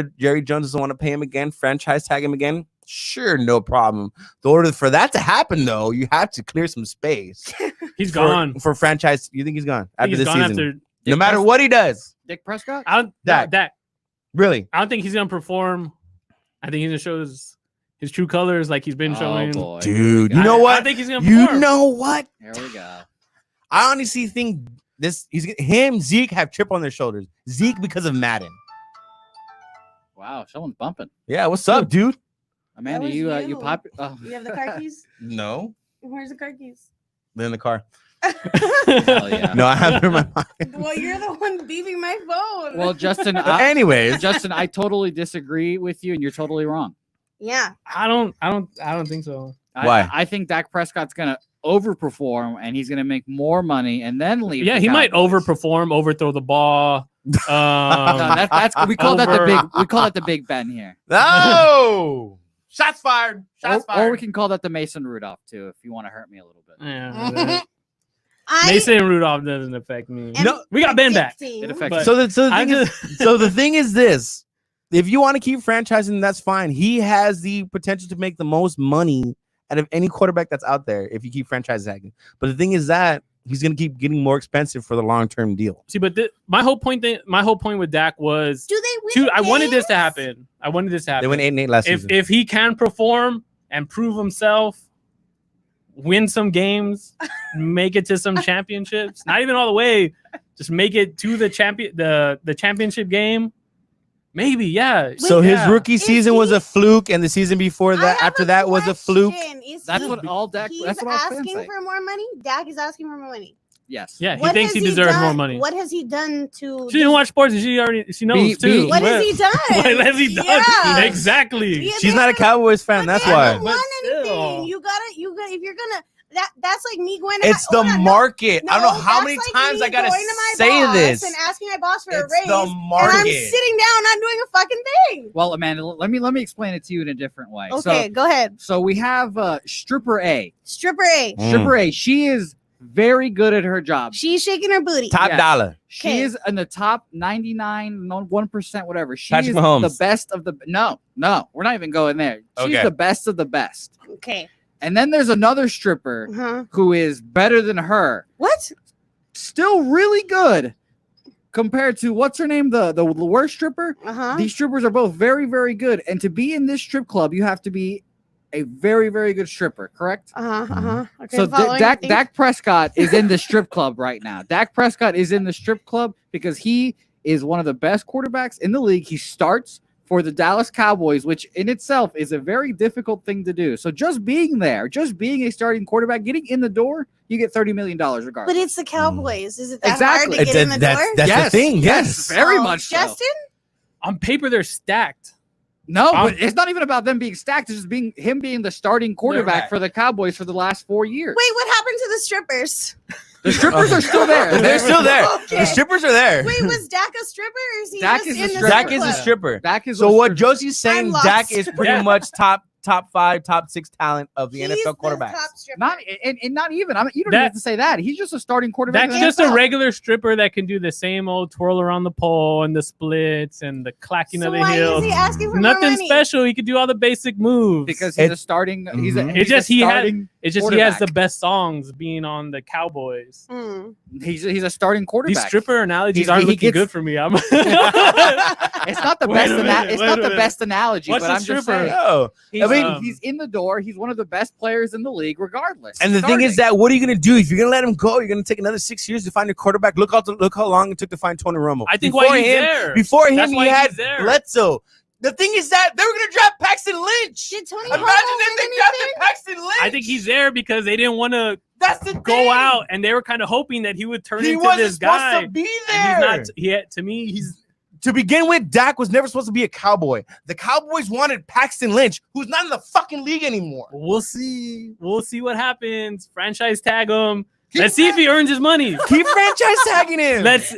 Jones doesn't want to pay him again. Franchise tag him again. Sure, no problem. The order for that to happen, though, you have to clear some space. He's gone. For franchise. You think he's gone I after think he's this gone season? after. No matter what he does, Dick Prescott? I don't, Dak. Dak. really. I don't think he's gonna perform. I think he's gonna show his true colors like he's been showing. boy. Dude, Here you know I what? don't think he's gonna You perform. know what? we go. Here we go. I honestly think Zeke have chip on their shoulders. Zeke because of Madden. Wow, someone's bumping. Yeah, what's up, dude? Amanda, was you you. pop. Oh, You have the car keys? No, Where's the car keys? they're in the car. hell yeah. No, I have them in my pocket. Well, you're the one beeping my phone. Well, Justin, But anyways, Justin, I totally disagree with you, and you're totally wrong. yeah. I don't think so. Why? I think Dak Prescott's gonna overperform, and he's gonna make more money, and then leave. Yeah, the he might Cowboys. overperform, overthrow the ball. No, that's we call that the over- big. We call that the Big Ben here. no shots fired. Shots Or fired. we can call that the Mason Rudolph too, if you want to hurt me a little bit. Yeah, I Mason Rudolph doesn't affect me. am No, we got Ben back. predicting- It affects But so the I thing is, just so the thing is this: if you want to keep franchising, that's fine. He has the potential to make the most money out of any quarterback that's out there if you keep franchise tagging. But the thing is that he's going to keep getting more expensive for the long-term deal. see, but my whole point with Dak was Do they win? I wanted this to games? happen. I wanted this to happen. They went 8-8 last season. If he can perform and prove himself, win some games, make it to some championships, not even all the way, just make it to the championship game. Maybe, yeah. So his Yeah. rookie Is season was he- a fluke, and the season before I that, have after that, was a fluke. question. Is That's he- what all Dak. He's That's what all fans asking say. for more money. Dak is asking for more money. Yes. Yeah, he What thinks has he deserves done- more money. What has he done to? She didn't watch sports, and she knows too. What has he done? What has he done? Yeah. Exactly. Yeah, She's they not a haven't- Cowboys fan. but That's they why. haven't won But anything. still. You gotta. If you're gonna. That's like me going to. It's my, the hold on, market. I don't know how that's many like times me I gotta going to my say boss this. and asking my boss for a It's raise. the And I'm market. sitting down, not doing a fucking thing. Well, Amanda, let me explain it to you in a different way. Okay, go ahead. So we have Stripper A. Stripper A. Mm. Stripper A. She is very good at her job. She's shaking her booty. Top Yes. dollar. She Okay. is in the top 99, 1%, whatever. She Patrick is Mahomes. the best of the. No, we're not even going there. She's Okay. the best of the best. Okay. And then there's another stripper Uh-huh. who is better than her. What? Still really good compared to what's her name, the worst stripper. Uh-huh. These strippers are both very, very good. And to be in this strip club, you have to be a very, very good stripper, correct? Uh-huh. Uh-huh. Okay. So following, I Dak think. Dak Prescott is in the strip club right now. Dak Prescott is in the strip club because he is one of the best quarterbacks in the league. He starts for the Dallas Cowboys, which in itself is a very difficult thing to do. So just being there, just being a starting quarterback, getting in the door, you get $30 million regardless. But it's the Cowboys. Is it that Exactly. hard to get in the door? That's Yes, the thing. Yes. very Oh, much so. Justin? On paper, they're stacked. No, I'm- but it's not even about them being stacked. It's just being the starting quarterback right. for the Cowboys for the last 4 years. Wait, what happened to the strippers? The strippers are still there. They're still there. Okay. The strippers are there. Wait, was Dak a stripper or is he Dak just is in the the stripper. Dak strip is a club? stripper. Dak is So a what stripper. Josie's saying, I'm lost. Dak is pretty Yeah. much top 5, top 6 talent of the He's NFL the quarterbacks. top stripper. Not and not even. I mean, you don't That- even have to say that. He's just a starting quarterback. That's in the just a NFL. regular stripper that can do the same old twirl around the pole and the splits and the clacking So of the why heels. is he asking for more Nothing money? special. He could do all the basic moves. because he's a It's- starting. He's a. Mhm. He's It's just a he had- starting. it's just he has the quarterback. best songs being on the Cowboys. Hmm. He's a starting quarterback. These stripper analogies He's- aren't he looking gets- good for me. I'm It's not the Wait best. a minute, It's wait not a the minute. best analogy, What's but a I'm just stripper? saying. No. He's, I mean- he's in the door. He's one of the best players in the league, regardless. And the thing is that what are you going to do if you're going to let him go? You're going to take another 6 years to find a quarterback. Look how long it took to find Tony Romo. I think Before why he's him, there. Before him, That's he why had he's there. Bledsoe. The thing is that they were going to draft Paxton Lynch. Did Tony Imagine Romo if win they drafted anything? Paxton Lynch. I think he's there because they didn't want to That's the go thing. out, and they were kind of hoping that he would turn He into wasn't this supposed guy. to be And there. he's not. He to me, he's To begin with, Dak was never supposed to be a Cowboy. The Cowboys wanted Paxton Lynch, who's not in the fucking league anymore. We'll see. We'll see what happens. Franchise tag him. Let's see if he earns his money. Keep franchise tagging him. Let's.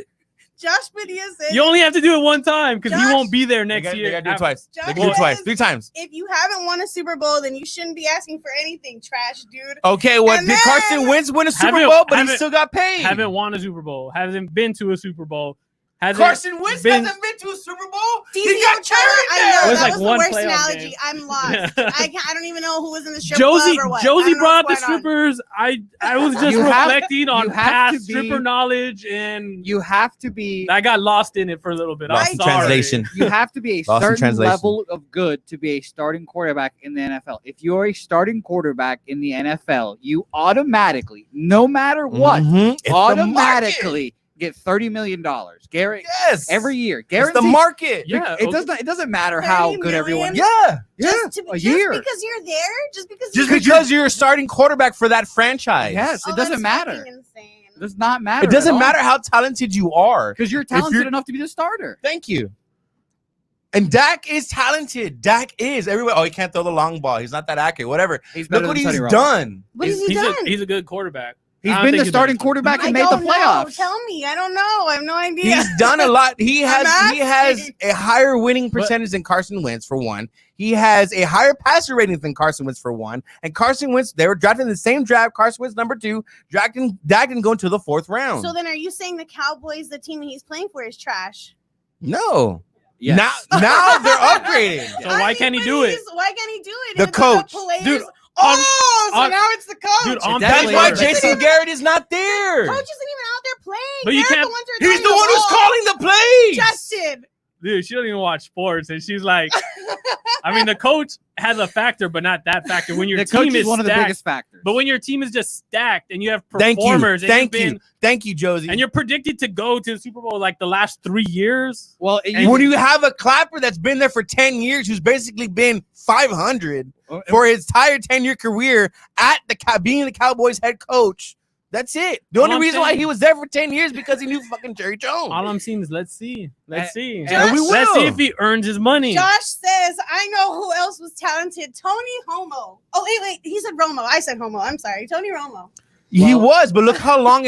Josh Padilla said You only have to do it one time because he Josh- won't be there They next gotta year. do it twice. They Josh can do it twice. says- 3 times. if you haven't won a Super Bowl, then you shouldn't be asking for anything, trash dude. Okay, what And did then- Carson Wentz win a Super Haven't- Bowl, but he haven't- still got paid? Haven't won a Super Bowl. Hasn't been to a Super Bowl. Hasn't Carson Wentz been- hasn't been to a Super Bowl. DZ He got Ochoa, carried I there. know It was that like was the one worst playoff analogy. game. I'm lost. I don't even know who was in the strip Josie club or what. I Josie don't know brought the what's going on. strippers. I was just You have- reflecting on you have to past be- stripper knowledge, and you have to be. I got lost in it for a little bit. Lost I'm in sorry. translation. You have to be a Lost in certain translation. level of good to be a starting quarterback in the NFL. If you're a starting quarterback in the NFL, you automatically, no matter what, Mhm. It's the automatically get $30 million. Gary, market. Yes. every year. It's Guaranteed. the market. Yeah, It doesn't matter how 30 good everyone. million? Yeah. Just a year. because you're there, just because Just you're because you're a starting quarterback for that franchise. Yes, Oh, it doesn't that's matter. fucking insane. It does not matter. It doesn't matter how talented you are. because you're talented you're- enough to be the starter. Thank you. And Dak is talented. Dak is everywhere. Oh, he can't throw the long ball. He's not that accurate. Whatever. He's Look better what than he's Tony Romo. done. What has he he's done? he's a good quarterback. He's I don't been think the he's starting better. quarterback I and made the don't know. playoffs. Tell me. I don't know. I have no idea. He's done a lot. He I'm has asking. a higher winning percentage than Carson Wentz for one. He has a higher passer rating than Carson Wentz for one. And Carson Wentz, they were drafted in the same draft. Carson Wentz number 2, drafting Dak didn't go into the 4th round. So then, are you saying the Cowboys, the team he's playing for, is trash? No. Yes. Now they're upgrading. So why can't he do it? Why can't he do it? The If coach. players- Dude, Oh, so on- now it's the coach. Dude, on That's definitely why is. Jason Garrett is not there. Coach isn't even out there playing. But you They're can't- The ones who are He's throwing the one who's ball. calling the plays. Justin. Dude, she doesn't even watch sports, and she's like, I mean, the coach has a factor, but not that factor. When your The team coach is one of the stacked, biggest factors. but when your team is just stacked and you have Thank you. performers, and Thank you've you. been- Thank you, Josie. and you're predicted to go to the Super Bowl like the last 3 years. well, and when you have a clapper that's been there for 10 years, who's basically been 500 for his entire 10-year career at being the Cowboys head coach, that's it. The All only I'm reason why saying- he was there for 10 years because he knew fucking Jerry Jones. All I'm seeing is let's see. Let's see. and we Let's see will. if he earns his money. Josh says, I know who else was talented. Tony Romo. Oh, wait. He said Romo. I said Homo. I'm sorry. Tony Romo. He Well- was, but look how long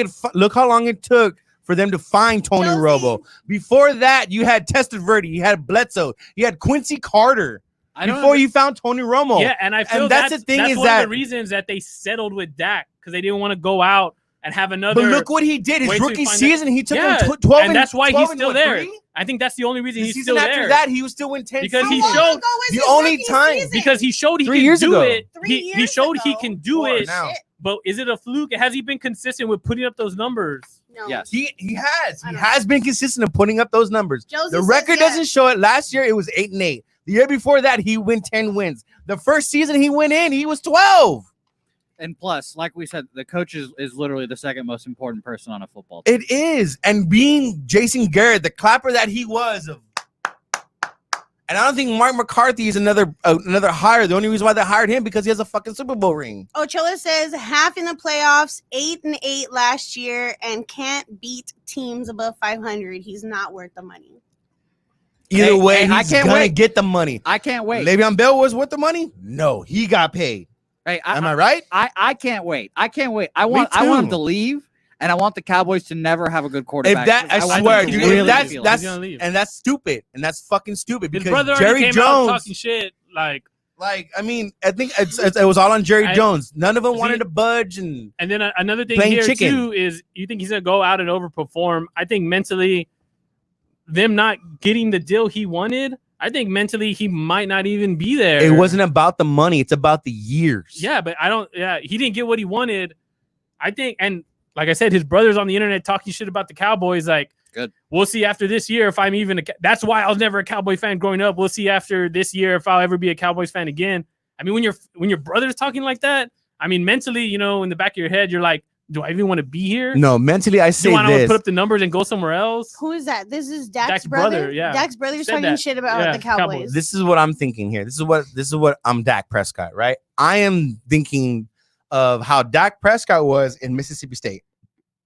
it took for them to find Tony Josie. Romo. Before that, you had Testaverde, you had Bledsoe, you had Quincy Carter. I don't Before you found Tony Romo. Yeah, and I feel And that's that's the thing that's is one of that- the reasons that they settled with Dak because they didn't want to go out and have another. But look what he did. His way to rookie find season, he took Yeah, him 12 and that's why 12 he's and still what, there. 3? I think that's the only reason The he's season still after there. that, he was still in 10 Because How he long showed- ago was the his only rookie time- season? because he showed he 3 can years do ago. it. 3 He years showed he ago. can do Four it. now. But is it a fluke? Has he been consistent with putting up those numbers? No. Yes. He has. I He don't has been consistent in putting up those numbers. Josie The says record yes. doesn't show it. Last year, it was 8-8. The year before that, he went 10 wins. The first season he went in, he was 12. And plus, like we said, the coach is literally the second most important person on a football team. It is. And being Jason Garrett, the clapper that he was, and I don't think Mark McCarthy is another hire. The only reason why they hired him because he has a fucking Super Bowl ring. Ochoa says half in the playoffs, 8-8 last year, and can't beat teams above 500. He's not worth the money. Either Hey, way, hey, I he's can't gonna wait. get the money. I can't wait. Le'Veon Bell was worth the money? No, he got paid. Hey, Am I right? I can't wait. I can't wait. I want him too. to leave, and I want the Cowboys to never have a good quarterback. If that, I want swear, them to dude, really if that's feel it. that's He's gonna leave. and that's stupid, and that's fucking stupid His because brother already Jerry came out Jones, talking shit. Like, I mean, I think it was all on Jerry I- Jones. None of them See- wanted to budge, and and then another thing Playing here chicken. too is you think he's gonna go out and overperform. I think mentally, them not getting the deal he wanted. I think mentally he might not even be there. it wasn't about the money; it's about the years. Yeah, but I don't. Yeah, he didn't get what he wanted. I think, and like I said, his brother's on the internet talking shit about the Cowboys. Like, Good. We'll see after this year if I'm even. That's why I was never a Cowboy fan growing up. We'll see after this year if I'll ever be a Cowboys fan again. I mean, when your brother's talking like that, I mean, mentally, you know, in the back of your head, you're like, do I even want to be here? No, mentally, I Do say I want to this. put up the numbers and go somewhere else? Who is that? This is Dak's Dak's brother. brother, yeah. Dak's brother's Said talking that. shit about Yeah, the Cowboys. Cowboys. This is what I'm thinking here. This is what I'm Dak Prescott, right? I am thinking of how Dak Prescott was in Mississippi State.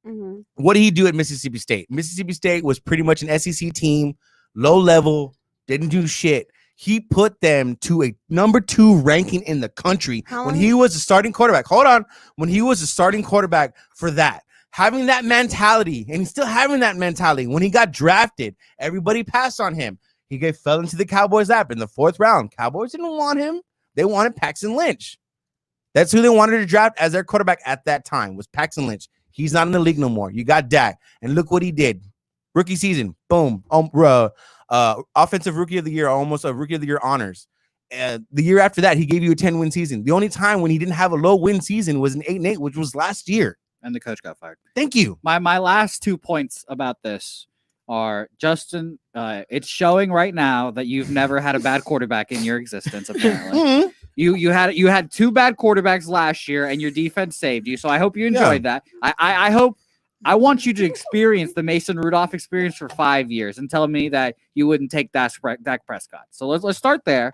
Mhm. What did he do at Mississippi State? Mississippi State was pretty much an SEC team, low level, didn't do shit. He put them to a number 2 ranking in the country How when long- he was a starting quarterback. Hold on. When he was a starting quarterback for that, having that mentality, and he's still having that mentality. When he got drafted, everybody passed on him. He fell into the Cowboys' lap in the 4th round. Cowboys didn't want him. They wanted Paxton Lynch. That's who they wanted to draft as their quarterback at that time, was Paxton Lynch. He's not in the league no more. You got Dak. And look what he did. Rookie season, boom. Offensive rookie of the year, almost a rookie of the year honors. The year after that, he gave you a 10-win season. The only time when he didn't have a low win season was an 8-8, which was last year. And the coach got fired. Thank you. My last 2 points about this are, Justin, it's showing right now that you've never had a bad quarterback in your existence, apparently. Mhm. You had 2 bad quarterbacks last year, and your defense saved you. So I hope you enjoyed that. I want you to experience the Mason Rudolph experience for 5 years and tell me that you wouldn't take Dak Prescott. So let's start there.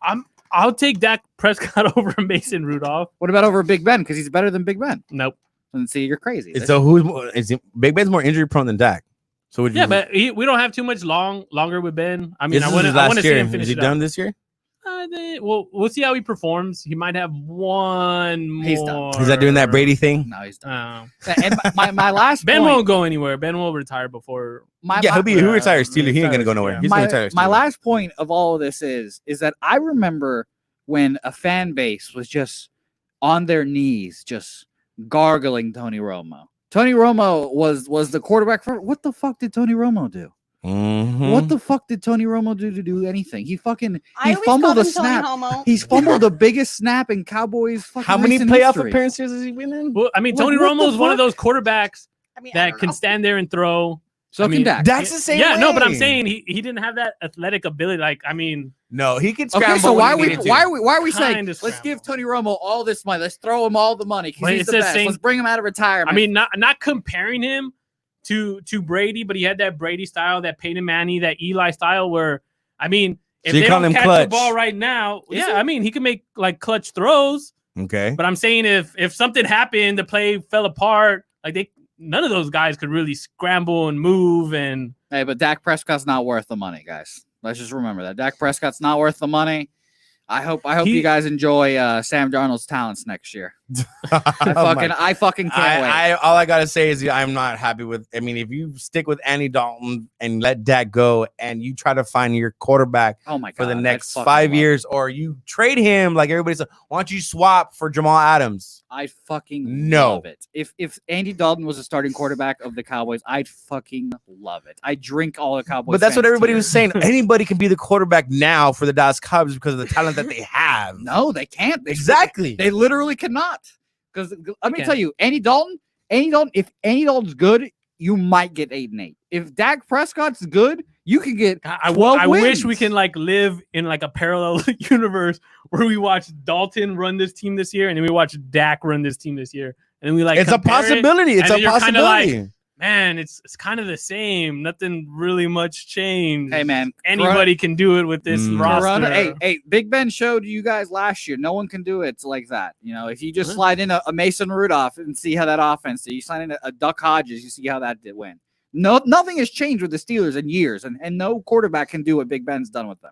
I'll take Dak Prescott over Mason Rudolph. What about over Big Ben? Because he's better than Big Ben. Nope. And see, you're crazy. So who's more? Is it, Big Ben's more injury prone than Dak? So would you? Yeah, but we don't have too much longer with Ben. I mean, this I is want his to last see year. him finish Is he it done out. this year? We'll see how he performs. He might have one more. He's done. He's not doing that Brady thing. No, he's done. Uh, And my last Ben point, won't go anywhere. Ben will retire before. Yeah, he'll be who uh, retires Steeler. He ain't gonna go nowhere. He's gonna retire. my Steeler. last point of all of this is that I remember when a fan base was just on their knees, just gargling Tony Romo. Tony Romo was the quarterback for what the fuck did Tony Romo do? Mhm. What the fuck did Tony Romo do to do anything? He I always fumbled called a him Tony snap. Homo. He's fumbled the biggest snap in Cowboys fucking How many recent playoff history. appearances has he been in? Well, I mean, Like, Tony what the Romo is one of fuck? those quarterbacks I mean, I that don't can know. stand there and throw. So I can mean, Dak. Dak's the same Yeah, no, but I'm way. saying he didn't have that athletic ability. Like, I mean, No, he can scramble. Okay, so when why he are needed to. why are we saying Kinda let's scramble. give Tony Romo all this money, let's throw him all the money because Well, he's it's the the best. same- Let's bring him out of retirement. I mean, not comparing him to Brady, but he had that Brady style, that Peyton Manning, that Eli style. Where I mean, if So you they call don't him catch clutch? the ball right now, Is yeah, he? I mean, he can make like clutch throws. Okay. But I'm saying if something happened, the play fell apart, like none of those guys could really scramble and move. And hey, but Dak Prescott's not worth the money, guys. Let's just remember that Dak Prescott's not worth the money. I hope He- you guys enjoy Sam Darnold's talents next year. Oh I fucking can't wait. all I gotta say is I'm not happy with. I mean, if you stick with Andy Dalton and let Dak go, and you try to find your quarterback Oh my god! for the I'd next fucking 5 love it. years, or you trade him like everybody said, why don't you swap for Jamal Adams? I'd fucking No. love it. If Andy Dalton was a starting quarterback of the Cowboys, I'd fucking love it. I drink all the Cowboys. But that's what fans' everybody tears. was saying. Anybody can be the quarterback now for the Dallas Cowboys because of the talent that they have. No, they can't. Exactly. They literally cannot. Because let me can't. tell you, Andy Dalton, if Andy Dalton's good, you might get 8-8. If Dak Prescott's good, you can get I 12 wish we wins. can like live in like a parallel universe where we watch Dalton run this team this year and then we watch Dak run this team this year. And then we like It's a compare it, possibility. It's and a then you're kinda like, possibility. man, it's kind of the same. Nothing really much changed. Hey man, Anybody can do it with this roster. Corona, hey, Big Ben showed you guys last year. No one can do it like that. You know, if you just Huh? slide in a Mason Rudolph and see how that offense did, you slide in a Duck Hodges, you see how that did win. No, nothing has changed with the Steelers in years, and no quarterback can do what Big Ben's done with them.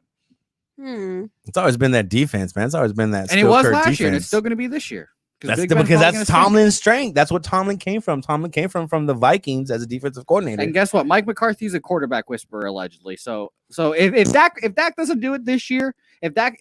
It's always been that defense, man. It's always been that. And it was skill-curved last defense. year, and it's still going to be this year. That's Big Ben's because probably that's gonna stink. Tomlin's strength. That's what Tomlin came from. Tomlin came from the Vikings as a defensive coordinator. And guess what? Mike McCarthy's a quarterback whisperer allegedly. So if Dak doesn't do it this year, if Dak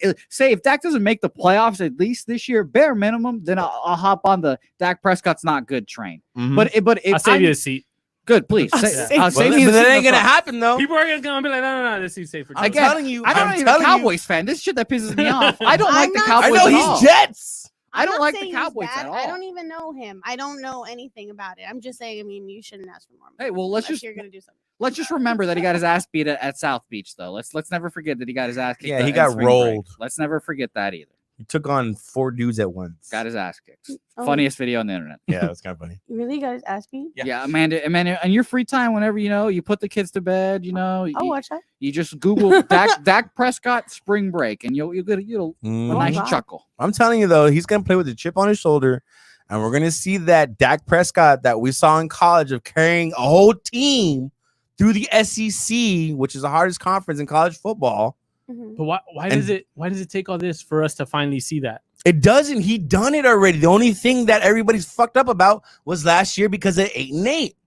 doesn't make the playoffs at least this year, bare minimum, then I'll hop on the Dak Prescott's not good train. Mhm. But if I'll save you a seat. good, please. I'll Say- save- I'll well, save but you the that seat in ain't the gonna front. happen though. People are gonna be like, no, this seat's safe for I'm Again, telling you. I'm not I'm even a telling you. Cowboys fan. This shit that pisses me off. I don't I'm like the not- I Cowboys. know at he's all. Jets. I don't I'm not like the saying he's Cowboys bad. at I all. don't even know him. I don't know anything about it. I'm just saying. I mean, you shouldn't ask for more. Hey, well, let's unless just- you're gonna do something. Let's just remember that he got his ass beat at South Beach, though. Let's never forget that he got his ass kicked. Yeah, he in got spring break. rolled. Let's never forget that either. He took on 4 dudes at once. Got his ass kicked. Oh. Funniest video on the internet. Yeah, that's kind of funny. You really guys ask me? Yeah, Amanda, and your free time, whenever you put the kids to bed, I'll you, watch that. you just Google Dak Prescott spring break, and you'll get a Mm. Oh, nice God. chuckle. I'm telling you though, he's gonna play with a chip on his shoulder, and we're gonna see that Dak Prescott that we saw in college of carrying a whole team through the SEC, which is the hardest conference in college football. Mhm. But why And- does it take all this for us to finally see that? It doesn't. He done it already. The only thing that everybody's fucked up about was last year because of 8-8,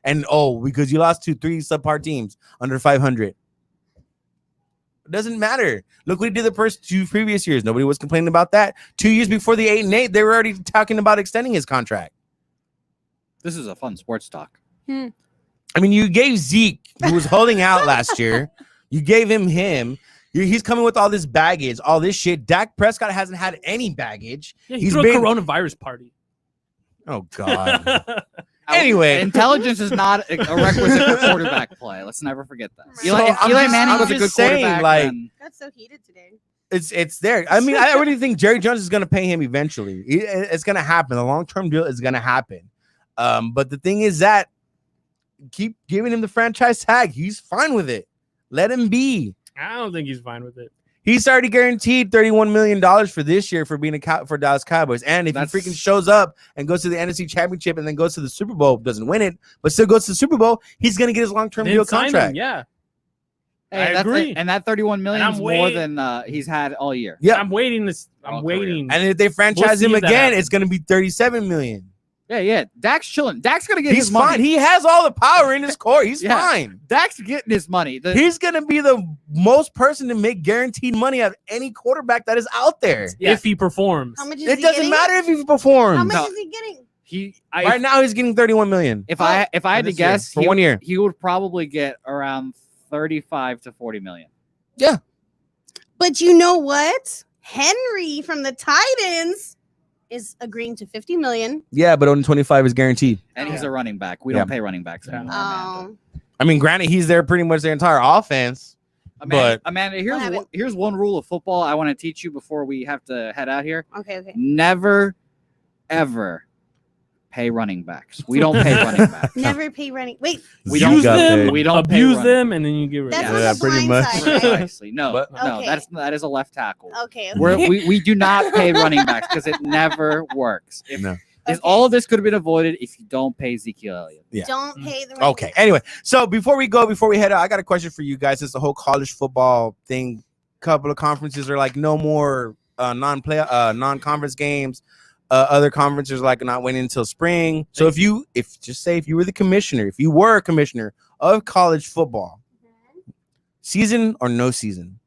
and because you lost to 3 subpar teams under 500. It doesn't matter. Look what he did the first 2 previous years. Nobody was complaining about that. 2 years before the 8-8, they were already talking about extending his contract. This is a fun sports talk. I mean, you gave Zeke, who was holding out last year, you gave him. He's coming with all this baggage, all this shit. Dak Prescott hasn't had any baggage. Yeah, he He's threw been- a coronavirus party. Oh God. Anyway. Intelligence is not a requisite for quarterback play. Let's never forget that. Right. Eli, So I'm Eli just- Manning I'm was a just good saying, quarterback. like- then- Got so heated today. It's there. I mean, I really think Jerry Jones is going to pay him eventually. It's going to happen. The long-term deal is going to happen. But the thing is that keep giving him the franchise tag. He's fine with it. Let him be. I don't think he's fine with it. He's already guaranteed $31 million for this year for being for Dallas Cowboys. And if he That's- freaking shows up and goes to the NFC Championship and then goes to the Super Bowl, doesn't win it, but still goes to the Super Bowl, he's going to get his long-term Then deal sign him, contract. yeah. Hey, I agree. And that 31 million And is I'm more waiting- than he's had all year. Yeah. I'm waiting this. I'm All career. waiting. And if they franchise see him if that again, happens. it's going to be $37 million. Yeah. Dak's chilling. Dak's gonna get He's his money. fine. He has all the power in his core. He's Yeah. fine. Dak's getting his money. He's gonna be the most person to make guaranteed money out of any quarterback that is out there. If he performs. How much is It he doesn't getting? matter if he How performs. much No. is he getting? Right now, he's getting $31 million. If I had to this year, guess, for he 1 year. he would probably get around 35 to 40 million. But you know what? Henry from the Titans is agreeing to $50 million. Yeah, but only 25 is guaranteed. And he's a running back. We Yeah. don't pay running backs anymore. Amanda. I mean, granted, he's there pretty much their entire offense. Amanda, here's happened? here's one rule of football I want to teach you before we have to head out here. Okay. Never, ever pay running backs. We don't pay running backs. Never pay running. Wait, We Zeke don't Use got them, paid. We don't pay abuse running. them, and then you get rid that's of on Yeah, the pretty blind much. side, right? Precisely. No, But- no, Okay. that is a left tackle. Okay. We do not pay running backs because it never works. No. All of this could have been avoided if you don't pay Ezekiel Elliott. Yeah. Don't pay the running Okay. Anyway, so before we head out, I got a question for you guys. Since the whole college football thing couple of conferences are like no more non-conference games. Other conferences are like not waiting until spring. So if you were the commissioner, if you were a commissioner of college football, season or no season?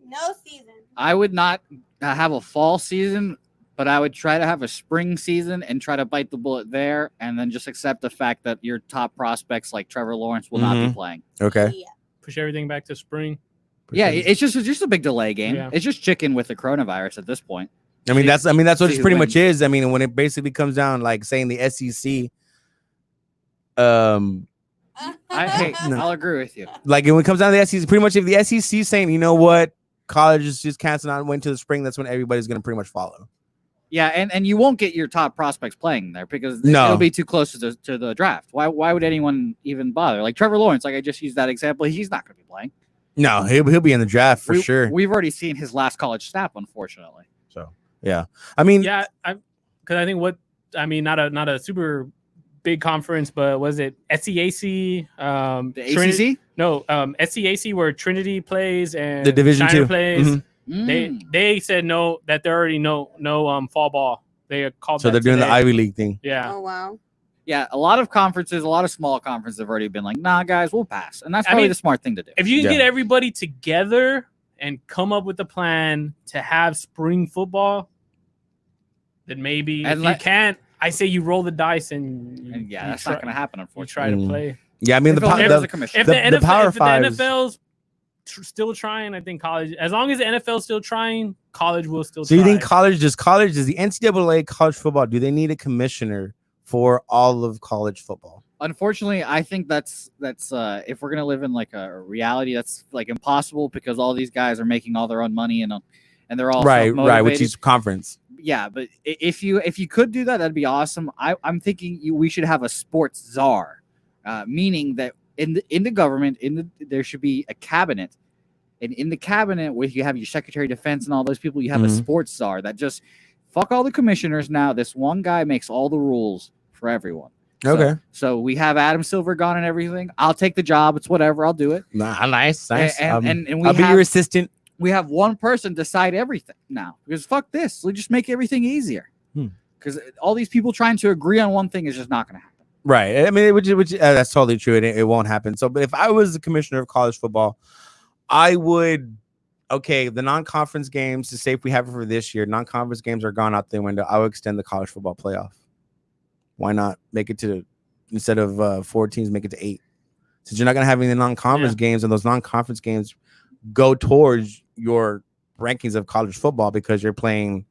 No season. I would not have a fall season, but I would try to have a spring season and try to bite the bullet there, and then just accept the fact that your top prospects like Trevor Lawrence will not be playing. Okay. Yeah. Push everything back to spring. Yeah, it's just a big delay game. Yeah. It's just chicken with the coronavirus at this point. I mean, that's what see it who pretty wins. much is. I mean, when it basically comes down like saying the SEC, I'll agree with you. like when it comes down to the SEC, pretty much if the SEC is saying, you know what, college is just canceling out and went to the spring, that's when everybody's going to pretty much follow. Yeah, and you won't get your top prospects playing there because No. it'll be too close to the draft. Why would anyone even bother? Like Trevor Lawrence, like I just used that example, he's not going to be playing. No, he'll be in the draft for sure. We've already seen his last college snap, unfortunately. So yeah, I mean, Yeah, because I think not a super big conference, but was it SEAC? The ACC? No, SEAC where Trinity plays and The Division Shiner II. plays. Mhm. They said no, that they're already no fall ball. They called. So that they're doing the today. Ivy League thing. Yeah. Oh wow. Yeah, a lot of conferences, a lot of small conferences have already been like, nah, guys, we'll pass. And that's I probably mean, the smart thing to do. If you can Yeah. get everybody together and come up with a plan to have spring football, then maybe. And if you can't, I say you roll the dice and And yeah, you that's try, not going to happen, You unfortunately. try to Mm. play. Yeah, I mean If the, only po- there was the a commissioner. If The- the, the NFL, Power if the Fives- NFL's still trying, I think college. As long as the NFL's still trying, college will still. so you think try. does the NCAA college football, do they need a commissioner for all of college football? Unfortunately, I think that's if we're gonna live in like a reality, that's like impossible because all these guys are making all their own money and they're all Right, with self-motivated. each conference. Yeah, but if you could do that, that'd be awesome. I'm thinking we should have a sports czar, meaning that in the government there should be a cabinet, and in the cabinet where you have your Secretary of Defense and all those people, you have a Mhm. sports czar that just fuck all the commissioners. Now this one guy makes all the rules for everyone. Okay. So we have Adam Silver gone and everything. I'll take the job. It's whatever. I'll do it. Nice. And we I'll be have your assistant. we have one person decide everything now because fuck this. We just make everything easier. Hmm. Because all these people trying to agree on one thing is just not going to happen. Right. I mean, which that's totally true. It won't happen. So, but if I was the commissioner of college football, I would. Okay, the non-conference games, to say if we have it for this year, non-conference games are gone out the window. I would extend the college football playoff. Why not make it to, instead of 4 teams, make it to 8? Since you're not going to have any non-conference games, and those non-conference games go towards your rankings of college football because you're playing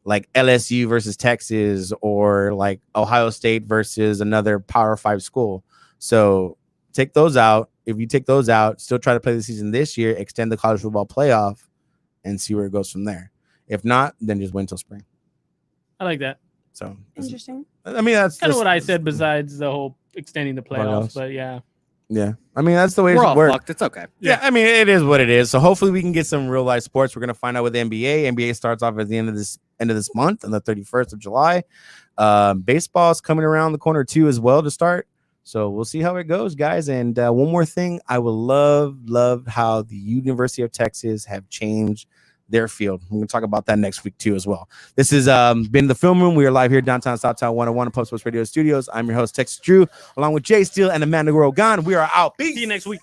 like LSU versus Texas or like Ohio State versus another Power 5 school. So take those out. If you take those out, still try to play the season this year, extend the college football playoff and see where it goes from there. If not, then just wait until spring. I like that. So Interesting. I mean, that's Kind of just- what I said. Besides the whole extending the playoffs, Playoffs. but yeah. Yeah. I mean, that's the way We're it all works. fucked. It's okay. Yeah, I mean, it is what it is. So hopefully we can get some real life sports. We're gonna find out with the NBA. NBA starts off at the end of this month on the 31st of July. Baseball is coming around the corner too as well to start. So we'll see how it goes, guys. And one more thing, I will love how the University of Texas have changed their field. We're gonna talk about that next week too as well. This has been the Film Room. We are live here downtown Southtown 101 in Pub Sports Radio Studios. I'm your host Texas Drew, along with Jay Steele and Amanda Rogan. We are out. Peace. See you next week.